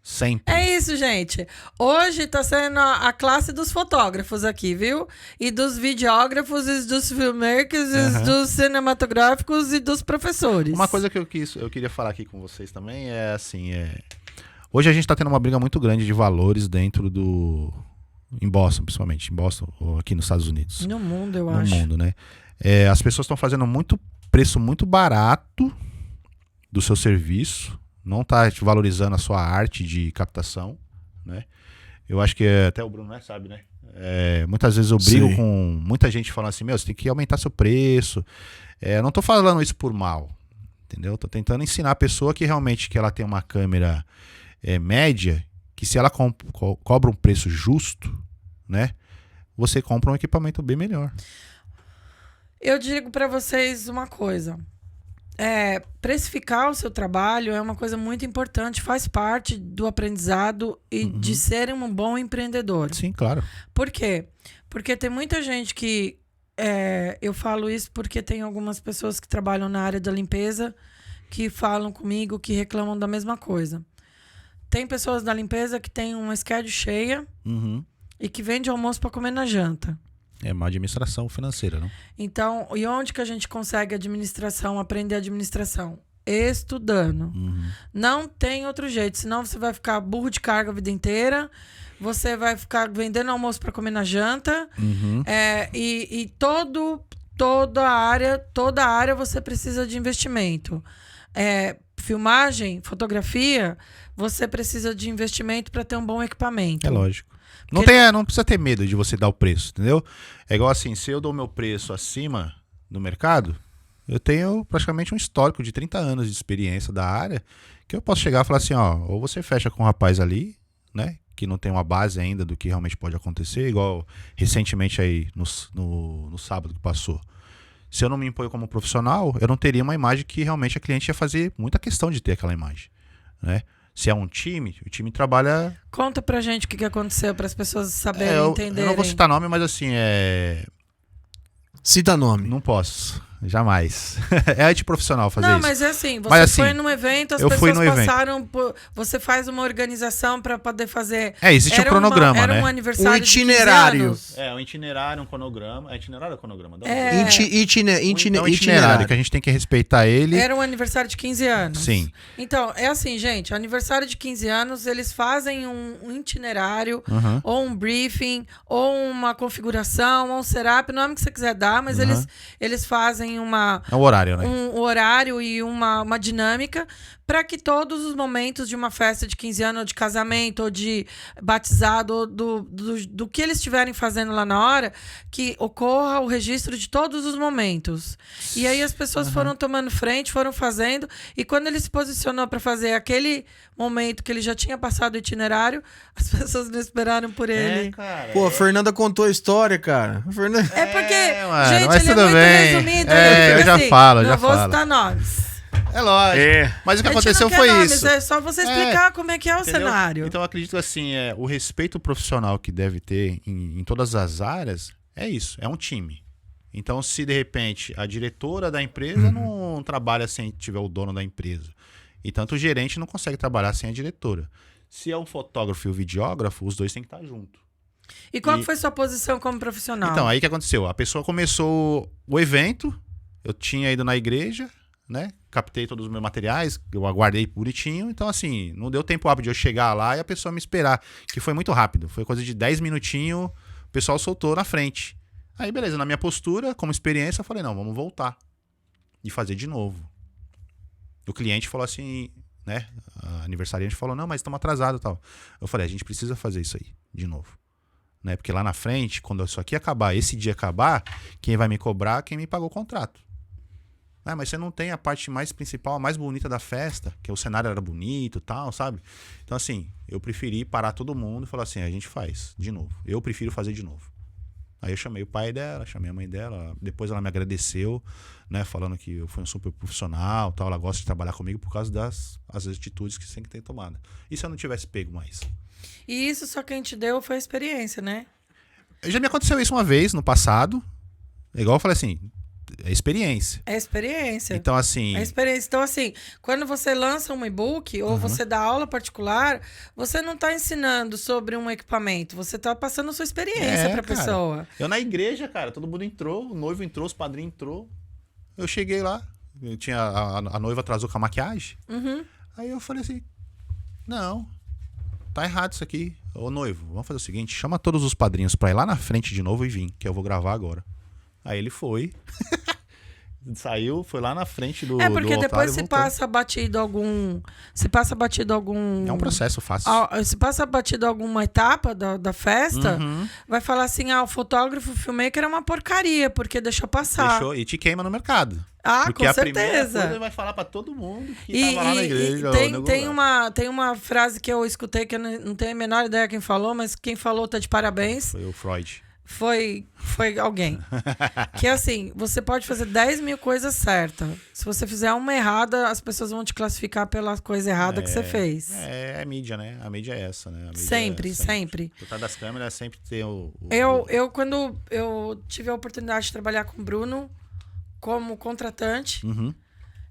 Sempre. É isso, gente. Hoje tá sendo a classe dos fotógrafos aqui, viu? E dos videógrafos, e dos filmmakers, e dos cinematográficos e dos professores. Uma coisa que eu queria falar aqui com vocês também é assim, hoje a gente tá tendo uma briga muito grande de valores dentro em Boston, principalmente, em Boston ou aqui nos Estados Unidos. No mundo, eu No acho. mundo, né? As pessoas estão fazendo preço muito barato do seu serviço, não tá te valorizando a sua arte de captação, né? Eu acho que até o Bruno sabe, né? Muitas vezes eu brigo Sim. com muita gente falando assim, você tem que aumentar seu preço. Eu não tô falando isso por mal, entendeu? Tô tentando ensinar a pessoa que realmente que ela tem uma câmera média, que se ela cobra um preço justo, né? Você compra um equipamento bem melhor. Eu digo pra vocês uma coisa. Precificar o seu trabalho é uma coisa muito importante, faz parte do aprendizado e de ser um bom empreendedor. Sim, claro. Por quê? Porque tem muita gente que... eu falo isso porque tem algumas pessoas que trabalham na área da limpeza que falam comigo, que reclamam da mesma coisa. Tem pessoas da limpeza que têm uma schedule cheia e que vende almoço para comer na janta. É uma administração financeira, não? Então, e onde que a gente consegue aprender administração? Estudando. Não tem outro jeito, senão você vai ficar burro de carga a vida inteira, você vai ficar vendendo almoço para comer na janta, e toda área você precisa de investimento. Filmagem, fotografia, você precisa de investimento para ter um bom equipamento. É lógico. Não precisa ter medo de você dar o preço, entendeu? É igual assim, se eu dou meu preço acima do mercado, eu tenho praticamente um histórico de 30 anos de experiência da área, que eu posso chegar e falar assim, ó, ou você fecha com um rapaz ali, né, que não tem uma base ainda do que realmente pode acontecer, igual recentemente aí no sábado que passou. Se eu não me imponho como profissional, eu não teria uma imagem que realmente a cliente ia fazer muita questão de ter aquela imagem, né? Se é um time, o time trabalha... Conta pra gente o que aconteceu, para as pessoas saberem, entenderem. Eu não vou citar nome, mas assim, Cita nome. não posso, jamais. É antiprofissional fazer Não, isso. mas é assim, você Mas, assim, foi num evento, as eu fui pessoas no evento. passaram por... Você faz uma organização para poder fazer... Existe um cronograma, era né? um aniversário Um itinerário. de 15 anos. Um itinerário, um cronograma. É itinerário ou cronograma? É. Itinerário, que a gente tem que respeitar ele. Era um aniversário de 15 anos. Sim. Então, é assim, gente, aniversário de 15 anos, eles fazem um itinerário, Uhum. ou um briefing, ou uma configuração, ou um setup, o nome que você quiser dar, mas Uhum. eles fazem É o horário, né? um horário e uma dinâmica para que todos os momentos de uma festa de 15 anos, ou de casamento, ou de batizado, ou do que eles estiverem fazendo lá na hora, que ocorra o registro de todos os momentos. E aí as pessoas foram tomando frente, foram fazendo, e quando ele se posicionou para fazer aquele momento que ele já tinha passado o itinerário, as pessoas não esperaram por ele. cara. Pô, a Fernanda contou a história, cara. A Fernanda... É porque, mano, gente, mas ele é tudo muito bem. resumido. É, ele fica eu já assim, falo, não já vou falo. citar nomes. É lógico. Mas o que A gente aconteceu não quer foi nomes, isso. é só você explicar como é que é o Entendeu? cenário. Então eu acredito assim, o respeito profissional que deve ter em todas as áreas é isso, é um time. Então se de repente a diretora da empresa não trabalha sem tiver o dono da empresa, e tanto o gerente não consegue trabalhar sem a diretora. Se é o fotógrafo e o videógrafo, os dois têm que estar juntos. E qual que foi sua posição como profissional? Então, aí o que aconteceu? A pessoa começou o evento, eu tinha ido na igreja, né? Captei todos os meus materiais, eu aguardei bonitinho. Então, assim, não deu tempo hábil de eu chegar lá e a pessoa me esperar, que foi muito rápido. Foi coisa de 10 minutinhos, o pessoal soltou na frente. Aí, beleza, na minha postura, como experiência, eu falei, não, vamos voltar e fazer de novo. O cliente falou assim, né? A aniversariante falou, não, mas estamos atrasados e tal. Eu falei, a gente precisa fazer isso aí, de novo. Né? Porque lá na frente, quando isso aqui acabar, esse dia acabar, quem vai me cobrar é quem me pagou o contrato. Ah, mas você não tem a parte mais principal, a mais bonita da festa, que o cenário era bonito e tal, sabe? Então, assim, eu preferi parar todo mundo e falar assim, a gente faz de novo. Eu prefiro fazer de novo. Aí eu chamei o pai dela, chamei a mãe dela, depois ela me agradeceu, né, falando que eu fui um super profissional, tal, ela gosta de trabalhar comigo por causa das atitudes que sempre tem tomado. E se eu não tivesse pego mais? E isso só quem te deu foi a experiência, né? Já me aconteceu isso uma vez no passado, igual eu falei assim, é experiência. É experiência. Então, assim... É experiência. Então, assim, quando você lança um e-book ou você dá aula particular, você não está ensinando sobre um equipamento, você está passando a sua experiência para a cara. pessoa. Eu na igreja, cara, todo mundo entrou, o noivo entrou, os padrinhos entrou. Eu cheguei lá, eu tinha a noiva atrasou com a maquiagem. Uhum. Aí eu falei assim, não, tá errado isso aqui. Ô noivo, vamos fazer o seguinte, chama todos os padrinhos pra ir lá na frente de novo e vir, que eu vou gravar agora. Aí ele foi, saiu, foi lá na frente do É porque do altar depois e se voltou. passa batido algum... Se passa batido algum... É um processo fácil. Se passa batido alguma etapa da festa, Uhum. vai falar assim, o fotógrafo, o filmmaker é uma porcaria, porque deixou passar. Deixou, e te queima no mercado. Ah, Porque com a primeira certeza. coisa vai falar pra todo mundo que tava lá na igreja. Tem uma frase que eu escutei que eu não tenho a menor ideia quem falou, mas quem falou tá de parabéns. Foi o Freud. Foi alguém. Que é assim, você pode fazer 10 mil coisas certas. Se você fizer uma errada, as pessoas vão te classificar pela coisa errada que você fez. É mídia, né? A mídia é essa, né? A mídia Sempre. Por trás das câmeras sempre tem Quando eu tive a oportunidade de trabalhar com o Bruno como contratante, Uhum.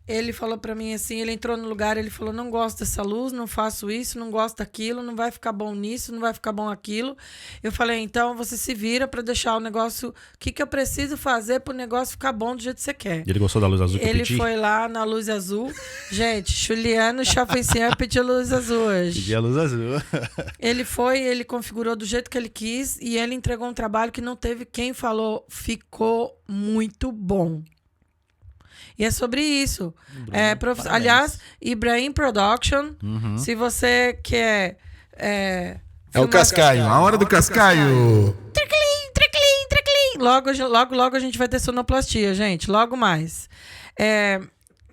ele falou pra mim assim, ele entrou no lugar, ele falou, não gosto dessa luz, não faço isso, não gosto daquilo, não vai ficar bom nisso, não vai ficar bom aquilo. Eu falei, então você se vira pra deixar o negócio, o que eu preciso fazer pro negócio ficar bom do jeito que você quer. E ele gostou da luz azul que eu Ele pedi? foi lá na luz azul. Gente, Juliano Chapencier pediu luz azul hoje. Pedi a luz azul. Ele foi, ele configurou do jeito que ele quis e ele entregou um trabalho que não teve quem falou, ficou muito bom. E é sobre isso. Parabéns. Aliás, Ibrahim Production, Uhum. se você quer... É o Cascaio, a hora do Cascaio. Treclim. Logo a gente vai ter sonoplastia, gente. Logo mais.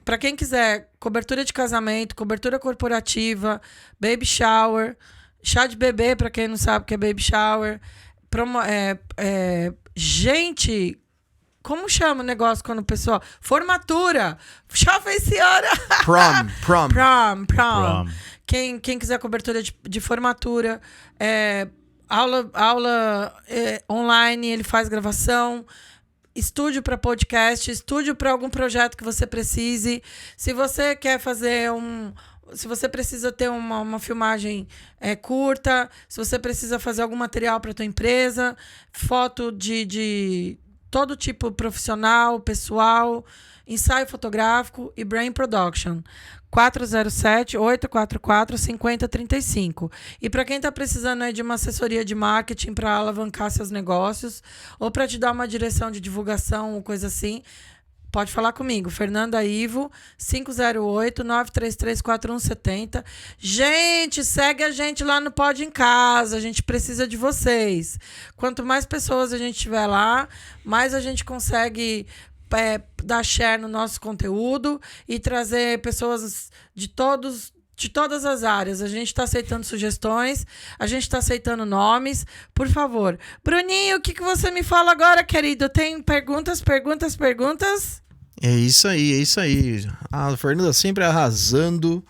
Para quem quiser cobertura de casamento, cobertura corporativa, baby shower, chá de bebê, para quem não sabe o que é baby shower. Gente... Como chama o negócio quando o pessoal... Formatura! Chave senhora! Prom. Quem quiser cobertura de formatura, aula online, ele faz gravação, estúdio para podcast, estúdio para algum projeto que você precise. Se você quer fazer se você precisa ter uma filmagem curta, se você precisa fazer algum material para tua empresa, foto de todo tipo profissional, pessoal, ensaio fotográfico e Brain Production. 407-844-5035. E para quem está precisando aí de uma assessoria de marketing para alavancar seus negócios ou para te dar uma direção de divulgação ou coisa assim, pode falar comigo, Fernanda Ivo, 508-933-4170. Gente, segue a gente lá no Pod em Casa, a gente precisa de vocês. Quanto mais pessoas a gente tiver lá, mais a gente consegue dar share no nosso conteúdo e trazer pessoas de todas as áreas. A gente está aceitando sugestões, a gente está aceitando nomes. Por favor. Bruninho, o que você me fala agora, querido? Tem perguntas? É isso aí. A Fernanda sempre arrasando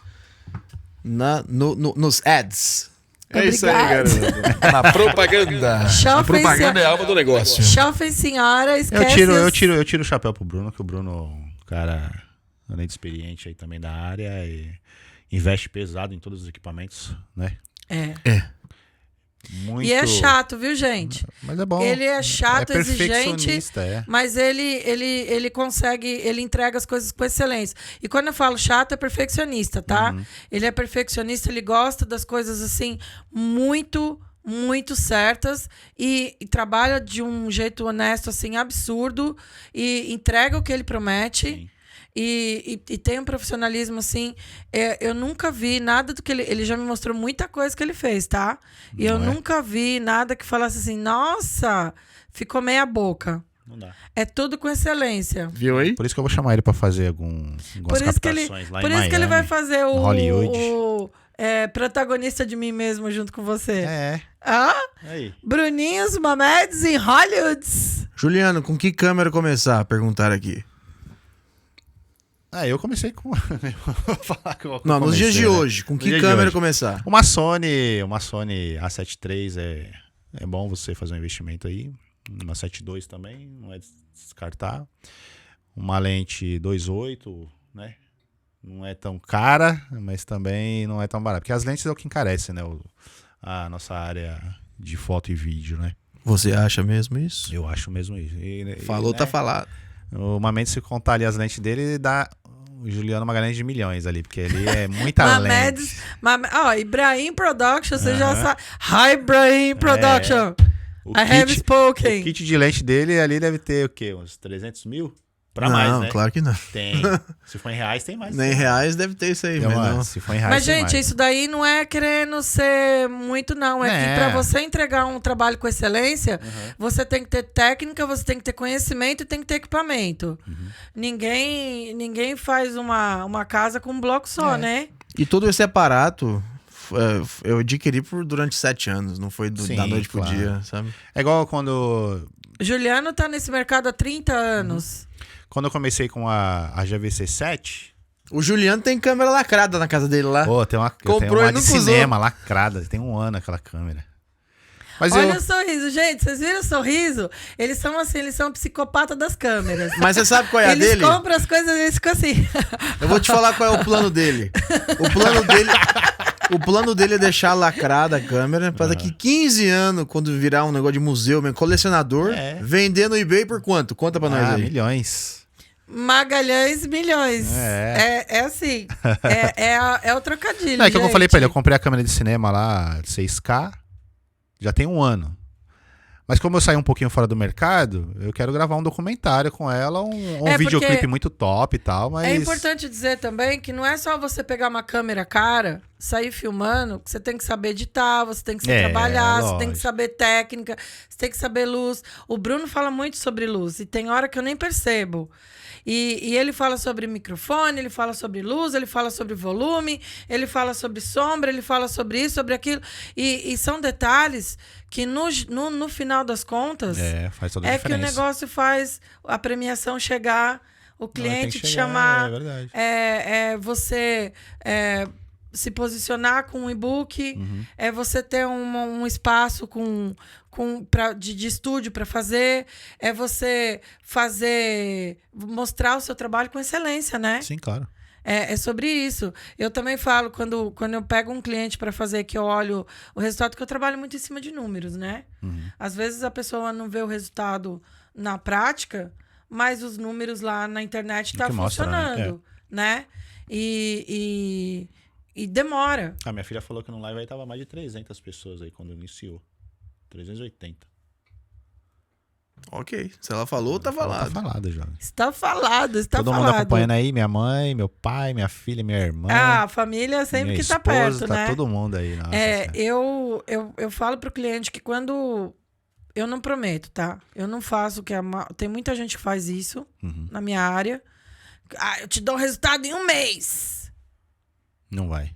nos ads. É isso aí, garoto. Na propaganda. A propaganda é a alma do negócio. Chofem, senhora, esquece. Eu tiro o chapéu pro Bruno, que o Bruno, cara, além de experiente aí também da área, e investe pesado em todos os equipamentos, né? Muito... E é chato, viu, gente? Mas é bom. Ele é chato, exigente, perfeccionista, mas ele consegue, ele entrega as coisas com excelência. E quando eu falo chato, é perfeccionista, tá? Ele é perfeccionista, ele gosta das coisas assim, muito certas e trabalha de um jeito honesto, assim, absurdo, e entrega o que ele promete. Sim. E tem um profissionalismo, assim, eu nunca vi nada do que ele já me mostrou muita coisa que ele fez, tá? E eu nunca vi nada que falasse assim, nossa, ficou meia boca. Não dá. É tudo com excelência. Viu aí? Por isso que eu vou chamar ele pra fazer algumas captações lá em Miami, que ele vai fazer Hollywood. o protagonista de Mim Mesmo junto com você. Aí. Bruninhos Mamedes em Hollywood. Juliano, com que câmera começar? Perguntaram aqui. Eu comecei com... Não, nos dias de hoje, com que câmera começar? Uma Sony A7 III é bom você fazer um investimento aí. Uma 7.2 também, não é descartar. Uma lente 2.8, né? Não é tão cara, mas também não é tão barata. Porque as lentes é o que encarece, né? A nossa área de foto e vídeo, né? Você acha mesmo isso? Eu acho mesmo isso. Falou, tá falado. Normalmente, se contar ali as lentes dele, dá o Juliano Magalhães de milhões ali, porque ele é muita lente. Ibrahim Production, você já sabe. Hi, Ibrahim Production. I have spoken. O kit de lente dele ali deve ter o quê? Uns 300 mil? Pra não, mais, né? Claro que não. Tem. Se for em reais, tem mais. Nem em reais deve ter isso aí, Então, mas não. se for em reais, Mas, tem gente, mais. isso daí não é querendo ser muito, não. É que pra você entregar um trabalho com excelência, você tem que ter técnica, você tem que ter conhecimento e tem que ter equipamento. Ninguém faz uma casa com um bloco só, né? E todo esse aparato eu adquiri durante 7 anos, não foi Sim, da noite pro claro. dia, sabe? É igual quando Juliano tá nesse mercado há 30 anos. eu comecei com a GVC7. O Juliano tem câmera lacrada na casa dele lá. Pô, tem uma Comprou e de nunca usou. cinema lacrada. Tem um ano aquela câmera. Mas Olha o sorriso, gente. Vocês viram o sorriso? Eles são assim, eles são psicopata das câmeras. Mas você sabe qual é a eles dele? Eles compram as coisas e eles ficam assim. Eu vou te falar qual é o plano dele. O plano dele é deixar lacrada a câmera pra daqui 15 anos, quando virar um negócio de museu, mesmo, colecionador, vender no eBay por quanto? Conta pra nós aí. Milhões. Magalhães, milhões. É assim. É o trocadilho. Não, é que eu falei pra ele, eu comprei a câmera de cinema lá, 6K, já tem 1 ano. Mas como eu saí um pouquinho fora do mercado, eu quero gravar um documentário com ela, um videoclipe muito top e tal, mas... É importante dizer também que não é só você pegar uma câmera cara, sair filmando, que você tem que saber editar, você tem que saber trabalhar, você tem que saber técnica, você tem que saber luz. O Bruno fala muito sobre luz e tem hora que eu nem percebo. E ele fala sobre microfone, ele fala sobre luz, ele fala sobre volume, ele fala sobre sombra, ele fala sobre isso, sobre aquilo. E são detalhes que no final das contas faz toda a diferença. Que o negócio faz a premiação chegar, o cliente te chamar, é verdade. Você se posicionar com um e-book, é você ter um espaço de estúdio para fazer, é você mostrar o seu trabalho com excelência, né? Sim, claro. É sobre isso. Eu também falo, quando eu pego um cliente para fazer, que eu olho o resultado, que eu trabalho muito em cima de números, né? Às vezes a pessoa não vê o resultado na prática, mas os números lá na internet estão funcionando, né? E demora. A minha filha falou que no live aí tava mais de 300 pessoas aí quando iniciou. 380. Ok. Se ela falou, tá falado. Tá falado já. Está falado. Todo mundo acompanhando aí, minha mãe, meu pai, minha filha, minha irmã. A família sempre que tá perto, tá né? Todo mundo aí. Nossa, eu falo pro cliente que quando... Eu não prometo, tá? Eu não faço o que... Tem muita gente que faz isso na minha área. Eu te dou o resultado em 1 mês. Não vai.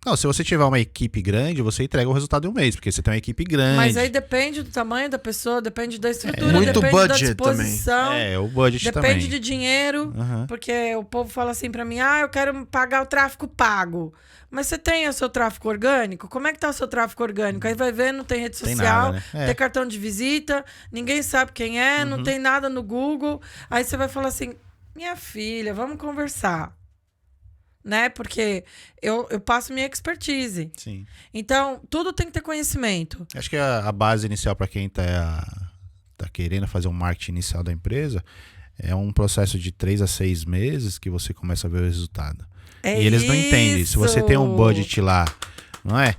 Não, se você tiver uma equipe grande, você entrega o resultado em 1 mês, porque você tem uma equipe grande. Mas aí depende do tamanho da pessoa, depende da estrutura, muito depende budget da disposição. Também. O budget depende também. Depende de dinheiro, porque o povo fala assim pra mim, eu quero pagar o tráfego pago. Mas você tem o seu tráfego orgânico? Como é que tá o seu tráfego orgânico? Aí vai ver, não tem rede social, nada, né? tem cartão de visita, ninguém sabe quem é, não tem nada no Google. Aí você vai falar assim, minha filha, vamos conversar. Né? Porque eu passo minha expertise. Sim. Então, tudo tem que ter conhecimento. Acho que a base inicial para quem tá querendo fazer um marketing inicial da empresa é um processo de 3 a 6 meses que você começa a ver o resultado. E eles não entendem. Se você tem um budget lá, não é?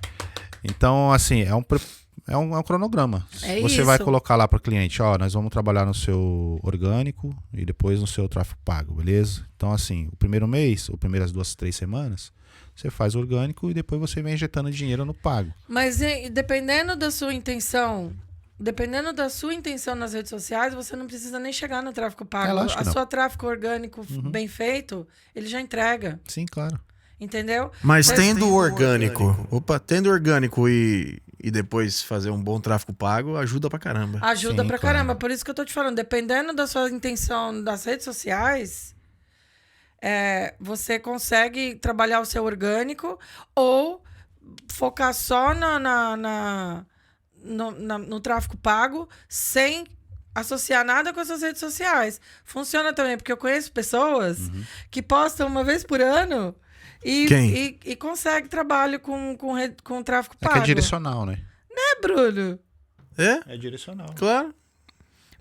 Então, assim, é um cronograma. Você vai colocar lá para o cliente, nós vamos trabalhar no seu orgânico e depois no seu tráfego pago, beleza? Então, assim, o primeiro mês, ou primeiras 2, 3 semanas, você faz o orgânico e depois você vem injetando dinheiro no pago. Mas dependendo da sua intenção nas redes sociais, você não precisa nem chegar no tráfego pago. A sua tráfego orgânico bem feito, ele já entrega. Sim, claro. Entendeu? Mas tendo orgânico. Tendo orgânico e depois fazer um bom tráfego pago, ajuda pra caramba. Ajuda Sim, pra claro. caramba. Por isso que eu tô te falando, dependendo da sua intenção das redes sociais, você consegue trabalhar o seu orgânico ou focar só no tráfego pago sem associar nada com as suas redes sociais. Funciona também, porque eu conheço pessoas que postam 1 vez por ano e consegue trabalho com tráfego pago. É que é direcional, né? Né, Bruno? É direcional. Claro.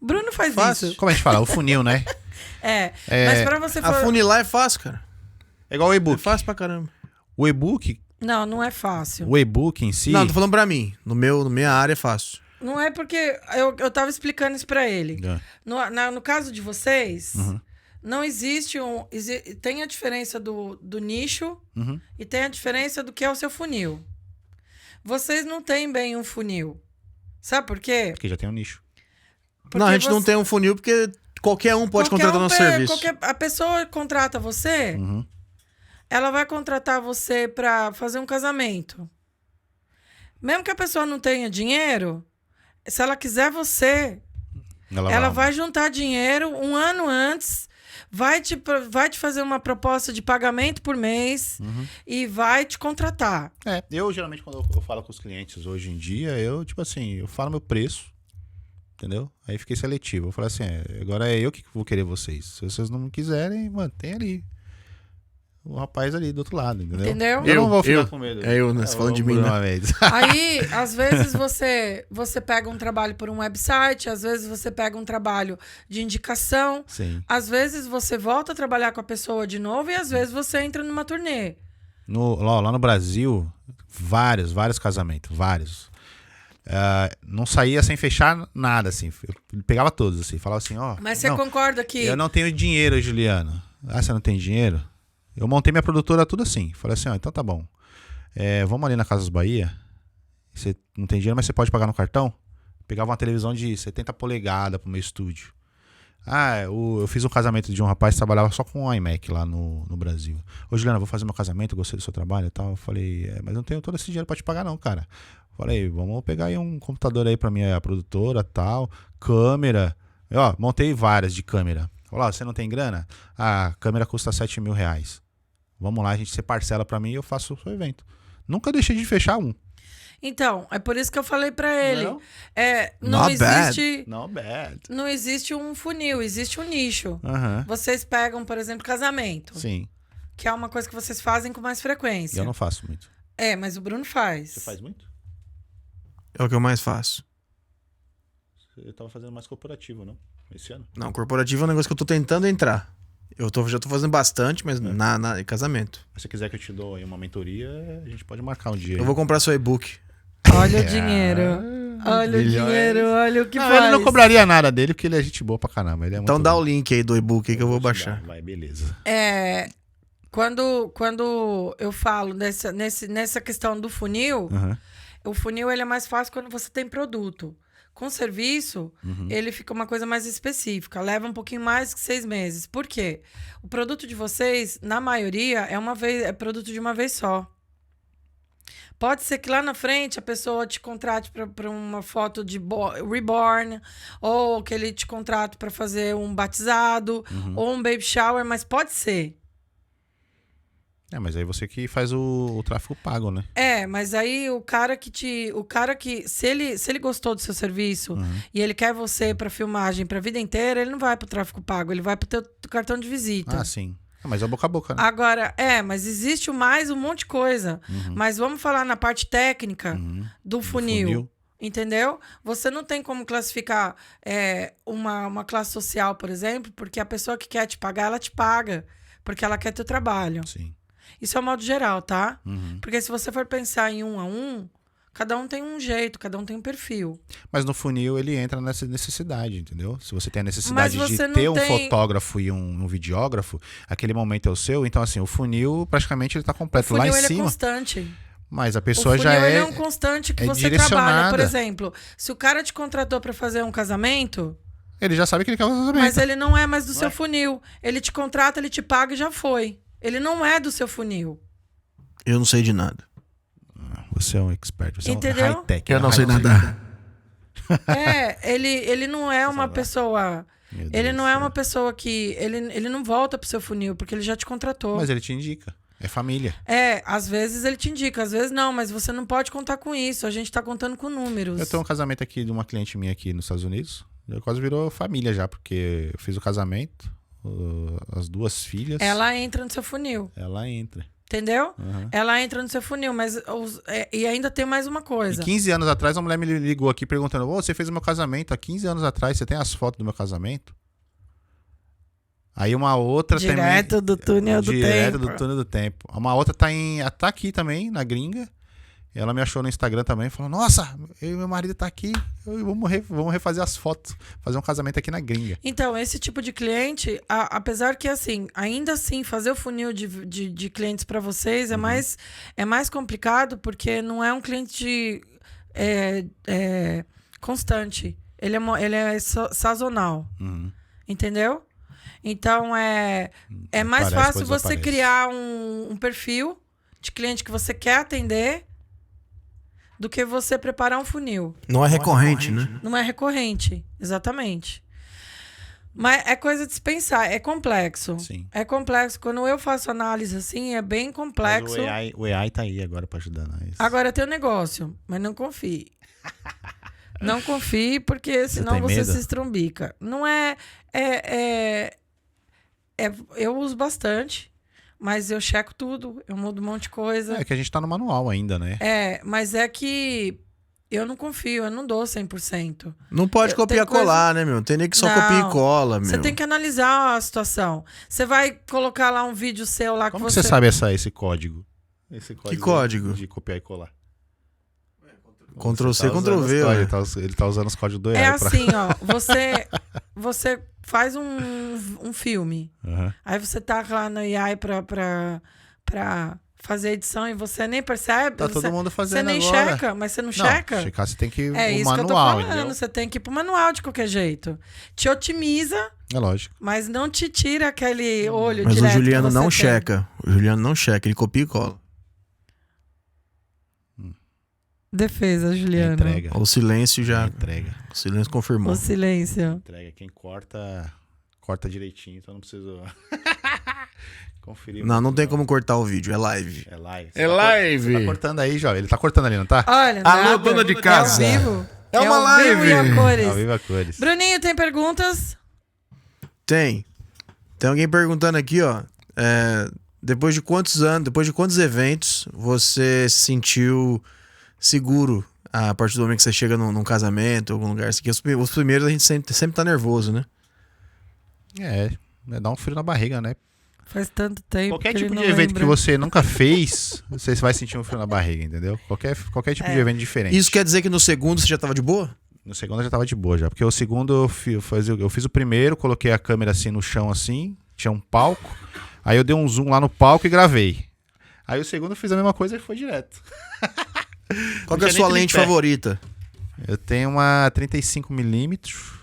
Bruno faz Fácil. isso. Como a gente fala? O funil, né? Mas pra você... Afunilar é fácil, cara. É igual o e-book. É fácil pra caramba. O e-book... Não é fácil. O e-book em si... Não, tô falando pra mim. Na minha área é fácil. Não é porque... Eu tava explicando isso pra ele. No caso de vocês... Não existe tem a diferença do nicho e tem a diferença do que é o seu funil. Vocês não têm bem um funil. Sabe por quê? Porque já tem um nicho. Porque não, a gente não tem um funil porque qualquer um pode contratar nosso serviço. A pessoa contrata você, ela vai contratar você para fazer um casamento. Mesmo que a pessoa não tenha dinheiro, se ela quiser você, ela vai juntar dinheiro 1 ano antes... vai te fazer uma proposta de pagamento por mês e vai te contratar. Eu geralmente quando eu falo com os clientes hoje em dia, eu falo meu preço, entendeu? Aí fiquei seletivo. Eu falei assim, agora é eu que vou querer vocês. Se vocês não quiserem, mano, tem ali o rapaz ali do outro lado, entendeu? Eu não vou ficar com medo. Você falando de mim, né? Aí, às vezes, você pega um trabalho por um website, às vezes você pega um trabalho de indicação, Sim. Às vezes você volta a trabalhar com a pessoa de novo e às vezes você entra numa turnê. Lá no Brasil, vários casamentos, vários. Não saía sem fechar nada, assim. Eu pegava todos, assim. Falava assim, Mas você concorda que... Eu não tenho dinheiro, Juliano. Você não tem dinheiro? Eu montei minha produtora tudo assim. Falei assim, então tá bom. Vamos ali na Casas Bahia. Você não tem dinheiro, mas você pode pagar no cartão? Pegava uma televisão de 70 polegadas pro meu estúdio. Eu fiz um casamento de um rapaz que trabalhava só com iMac lá no Brasil. Ô, Juliano, eu vou fazer meu casamento, gostei do seu trabalho e tal. Eu falei, mas eu não tenho todo esse dinheiro pra te pagar não, cara. Falei, vamos pegar aí um computador aí pra minha produtora e tal. Câmera. Montei várias de câmera. Falei, você não tem grana? A câmera custa R$7.000. Vamos lá, a gente parcela pra mim e eu faço o seu evento. Nunca deixei de fechar um. Então, é por isso que eu falei pra ele. Não existe... Not bad. Não existe um funil, existe um nicho. Uhum. Vocês pegam, por exemplo, casamento. Sim. Que é uma coisa que vocês fazem com mais frequência. Eu não faço muito. Mas o Bruno faz. Você faz muito? É o que eu mais faço. Eu tava fazendo mais corporativo, não? Esse ano? Não, corporativo é um negócio que eu tô tentando entrar. Já tô fazendo bastante, mas em casamento. Se você quiser que eu te dou aí uma mentoria, a gente pode marcar um dia. Eu vou comprar seu e-book. Olha o dinheiro. Olha o dinheiro, olha o que faz. Ele não cobraria nada dele, porque ele é gente boa pra caramba. Ele é então muito dá bom. o link aí do e-book aí que eu vou baixar. Vai, beleza. Quando eu falo nessa questão do funil, o funil ele é mais fácil quando você tem produto. Com serviço, ele fica uma coisa mais específica. Leva um pouquinho mais que 6 meses. Por quê? O produto de vocês, na maioria, é produto de uma vez só. Pode ser que lá na frente a pessoa te contrate para uma foto de reborn, ou que ele te contrate para fazer um batizado, ou um baby shower, mas pode ser. Mas aí você que faz o tráfego pago, né? Mas aí o cara que se ele gostou do seu serviço e ele quer você para filmagem para a vida inteira, ele não vai pro tráfego pago, ele vai pro teu cartão de visita. Sim. Mas é boca a boca, né? Agora, mas existe mais um monte de coisa. Mas vamos falar na parte técnica do funil. Entendeu? Você não tem como classificar uma classe social, por exemplo, porque a pessoa que quer te pagar, ela te paga. Porque ela quer teu trabalho. Sim. Isso é o modo geral, tá? Porque se você for pensar em 1 a 1, cada um tem um jeito, cada um tem um perfil. Mas no funil ele entra nessa necessidade, entendeu? Se você tem a necessidade de você ter um fotógrafo e um videógrafo, aquele momento é o seu. Então, assim, o funil praticamente ele tá completo lá em cima. O funil é constante. Mas a pessoa já ele é um constante que você trabalha. Por exemplo, se o cara te contratou para fazer um casamento... Ele já sabe que ele quer fazer um casamento. Mas ele não é mais do seu funil. Ele te contrata, ele te paga e já foi. Ele não é do seu funil. Eu não sei de nada. Você é um expert, você entendeu? É um high-tech. Eu não sei nadar. Ele não é uma pessoa... Ele não é uma pessoa que... Ele não volta pro seu funil, porque ele já te contratou. Mas ele te indica. É família. Às vezes ele te indica, às vezes não, mas você não pode contar com isso. A gente tá contando com números. Eu tenho um casamento aqui de uma cliente minha aqui nos Estados Unidos. Quase virou família já, porque eu fiz o casamento, as 2 filhas. Ela entra no seu funil. Ela entra. Entendeu? Ela entra no seu funil, mas e ainda tem mais uma coisa. E 15 anos atrás, uma mulher me ligou aqui perguntando: você fez o meu casamento há 15 anos atrás, você tem as fotos do meu casamento? Aí uma outra direto do túnel do tempo. Direto do túnel do tempo. Uma outra tá aqui também, na gringa. Ela me achou no Instagram também, falou: nossa, eu e meu marido tá aqui, vamos refazer as fotos, fazer um casamento aqui na gringa. Então, esse tipo de cliente, apesar que assim, ainda assim, fazer o funil de clientes para vocês é mais complicado, porque não é um cliente constante. Ele é sazonal. Entendeu? Então, é mais fácil você criar um perfil de cliente que você quer atender do que você preparar um funil. Não é recorrente, né? Não é recorrente, exatamente. Mas é coisa de se pensar, é complexo. Sim. É complexo. Quando eu faço análise assim, é bem complexo. Mas o AI tá aí agora pra ajudar nós. Agora tem um negócio, mas não confie. Não confie, porque senão tem você medo? se estrumbica. Não é, eu uso bastante, mas eu checo tudo, eu mudo um monte de coisa. É que a gente tá no manual ainda, né? Mas é que eu não confio, eu não dou 100%. Não pode Tem copiar e coisa- colar, né, meu? Tem nem que só Não, copia e cola, meu. Você tem que analisar a situação. Você vai colocar lá um vídeo seu lá Como que que você sabe esse código? Esse código código? De copiar e colar. Ctrl Você C, tá Ctrl usando V, os ué. códigos, ele tá usando os códigos do AI. É assim, ó. Você faz um filme. Aham. Aí você tá lá no AI pra fazer edição e você nem percebe. Tá todo mundo fazendo Você nem agora. checa, mas você não Não, checa. checar você tem que ir É o isso que eu tô manual, falando. entendeu? Você tem que ir pro manual de qualquer jeito. Te otimiza, É lógico. mas não te tira aquele olho Mas o direto que Juliano você não tem. checa. O Juliano não checa, ele copia e cola. Defesa, É Juliano. entrega. O silêncio É já. entrega. O silêncio confirmou. O silêncio. Entrega. Quem corta direitinho, então não precisa conferir. Não, não muito, tem como cortar o vídeo, é live. É live. É live. Você tá cortando aí, jovem. Ele tá cortando ali, não tá? Olha, Alô, nada. dona de casa. É ao vivo. É uma ao vivo live. e a cores. Ao vivo a cores. Bruninho, tem perguntas? Tem. Tem alguém perguntando aqui, ó. Depois de quantos anos, depois de quantos eventos você se sentiu seguro a partir do momento que você chega num casamento, algum lugar assim? Os primeiros a gente sempre tá nervoso, né? Dá um frio na barriga, né? Faz tanto tempo. Qualquer que ele tipo não de evento lembra. que você nunca fez, você vai sentir um frio na barriga, entendeu? Qualquer tipo de evento diferente. Isso quer dizer que no segundo você já tava de boa? No segundo eu já tava de boa já. Porque o segundo eu fiz o primeiro, coloquei a câmera assim no chão assim, tinha um palco. Aí eu dei um zoom lá no palco e gravei. Aí o segundo eu fiz a mesma coisa e foi direto. Qual que é a tinha sua nem lente tripé. favorita? Eu tenho uma 35mm,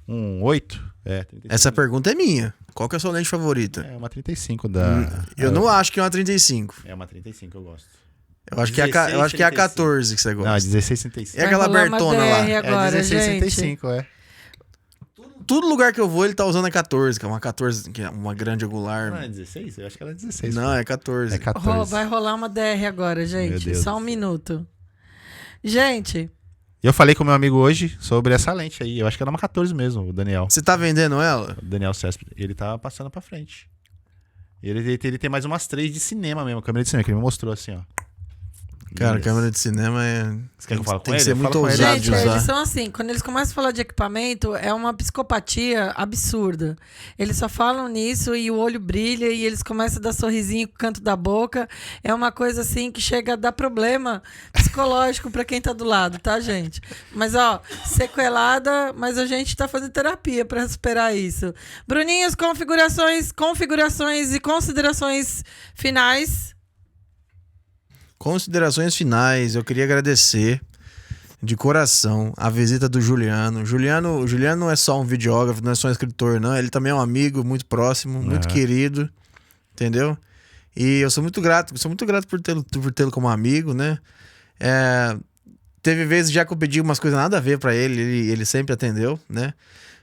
um 8. 35. Essa pergunta é minha. Qual que é a sua lente favorita? É uma 35 da... Eu não acho que é uma 35. É uma 35 eu gosto. Eu acho que é a 14 que você Não, gosta. 1665. É aquela Vai rolar uma Bertona lá. DR agora, é gente. 1665, Todo lugar que eu vou, ele tá usando a 14, que é uma 14, que é uma grande angular. Não é 16? Eu acho que ela é 16. Não, é 14. É 14. Vai rolar uma DR agora, Meu gente. Deus Só do um céu. minuto. Gente, E eu falei com o meu amigo hoje sobre essa lente aí. Eu acho que era uma 14 mesmo, o Daniel. Você tá vendendo ela? O Daniel Céspedes. Ele tá passando pra frente. Ele tem mais umas 3 de cinema mesmo, câmera de cinema, que ele me mostrou assim, ó. Cara, Lindas. câmera de cinema Você quer que eu fale com tem que ele? ser Eu muito falo com ele. ousado gente, de usar. eles são assim, quando eles começam a falar de equipamento, é uma psicopatia absurda. Eles só falam nisso e o olho brilha e eles começam a dar sorrisinho com o canto da boca. É uma coisa assim que chega a dar problema psicológico pra quem tá do lado, tá, gente? Mas, ó, sequelada, mas a gente tá fazendo terapia pra superar isso. Bruninhos, configurações e considerações finais. Considerações finais, eu queria agradecer de coração a visita do Juliano. Juliano não é só um videógrafo, não é só um escritor, não. Ele também é um amigo muito próximo, muito querido, entendeu? E eu sou muito grato por tê-lo como amigo, né? Teve vezes já que eu pedi umas coisas nada a ver pra ele sempre atendeu, né?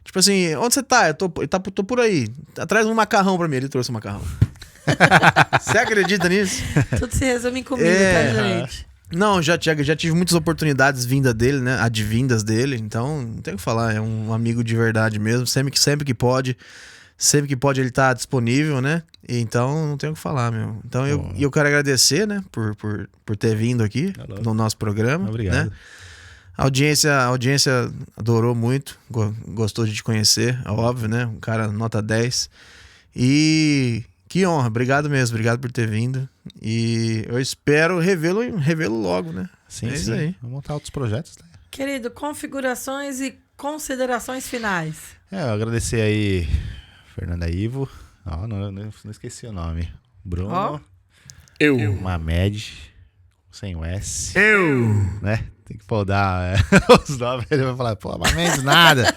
Tipo assim, onde você tá? Eu tô por aí. Traz um macarrão pra mim. Ele trouxe um macarrão. Você acredita nisso? Tudo se resume em comida, tá, gente? Não, já tive muitas oportunidades vindas dele, né? Advindas dele. Então, não tem o que falar. É um amigo de verdade mesmo. Sempre que pode ele tá disponível, né? Então, não tem o que falar, meu. Então, eu quero agradecer, né? Por ter vindo aqui no nosso programa. Obrigado. Né? A audiência adorou muito. Gostou de te conhecer, é óbvio, né? Um cara nota 10. E... que honra, obrigado mesmo, obrigado por ter vindo. E eu espero revê-lo logo, né? Sim, É isso aí. Vamos montar outros projetos, né? Querido, configurações e considerações finais. Eu agradecer aí Fernanda Ivo. Não esqueci o nome. Bruno. Ó. Eu. Mamed. Sem o S. Eu. Né? Tem que podar os nomes. Ele vai falar, pô, Mamed nada.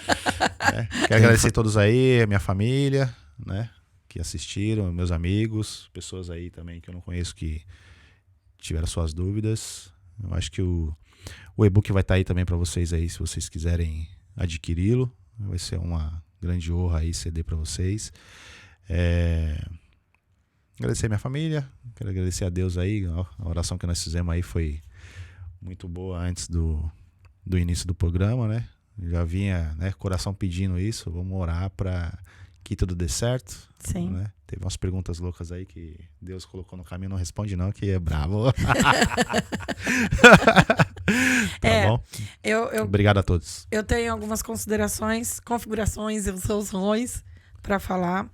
Quero agradecer a todos aí, a minha família, né? Que assistiram, meus amigos, pessoas aí também que eu não conheço que tiveram suas dúvidas. Eu acho que o e-book vai estar aí também para vocês aí, se vocês quiserem adquiri-lo. Vai ser uma grande honra aí ceder para vocês. Agradecer a minha família, quero agradecer a Deus aí, a oração que nós fizemos aí foi muito boa antes do início do programa, né? Já vinha, né, coração pedindo isso, vamos orar para que tudo dê certo. Sim. Né? Teve umas perguntas loucas aí que Deus colocou no caminho, não responde não, que é bravo. Tá bom? Obrigado a todos. Eu tenho algumas configurações e soluções para falar.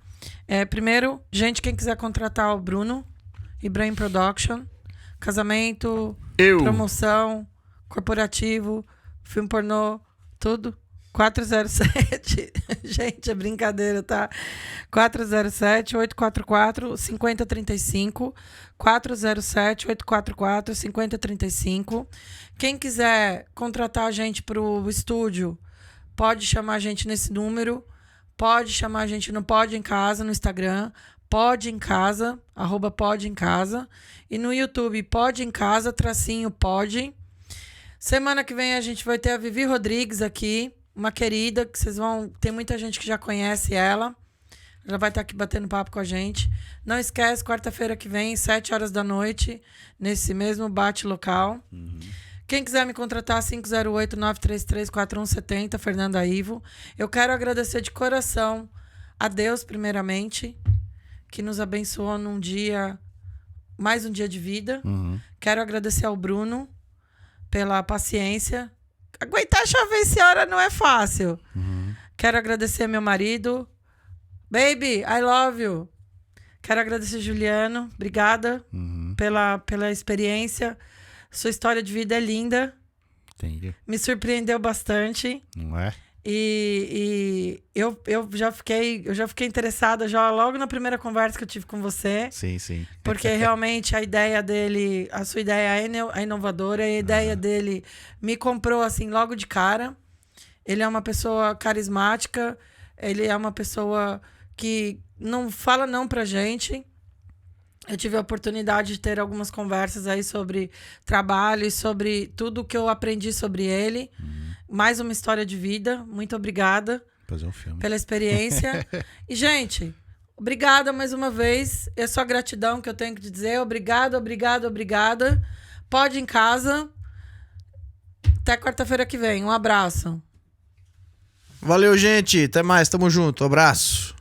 Primeiro, gente, quem quiser contratar o Bruno, Ibrahim Production, casamento, promoção, corporativo, filme pornô, tudo. 407, gente, é brincadeira, tá? 407-844-5035, 407-844-5035. Quem quiser contratar a gente pro estúdio, pode chamar a gente nesse número, pode chamar a gente no Pode em Casa, no Instagram, Pode em Casa, @Pode em Casa, e no YouTube, Pode em Casa, _pode. Semana que vem a gente vai ter a Vivi Rodrigues aqui, uma querida, que vocês vão... Tem muita gente que já conhece ela. Ela vai estar aqui batendo papo com a gente. Não esquece, quarta-feira que vem, 7 horas da noite, nesse mesmo bate-local. Quem quiser me contratar, 508-933-4170, Fernanda Ivo. Eu quero agradecer de coração a Deus, primeiramente, que nos abençoou num dia, mais um dia de vida. Quero agradecer ao Bruno pela paciência. Aguentar chover essa hora não é fácil. Quero agradecer meu marido. Baby, I love you. Quero agradecer Juliano. Obrigada pela experiência. Sua história de vida é linda. Entendi. Me surpreendeu bastante. Não é? E eu já fiquei interessada já logo na primeira conversa que eu tive com você. Sim, sim. Porque realmente a ideia dele, a sua ideia é inovadora, a ideia dele me comprou assim logo de cara. Ele é uma pessoa carismática, ele é uma pessoa que não fala não pra gente. Eu tive a oportunidade de ter algumas conversas aí sobre trabalho e sobre tudo que eu aprendi sobre ele. Mais uma história de vida. Muito obrigada Fazer um filme. pela experiência. E, gente, obrigada mais uma vez. É só gratidão que eu tenho que te dizer. Obrigada. Pode em Casa. Até quarta-feira que vem. Um abraço. Valeu, gente. Até mais. Tamo junto. Abraço.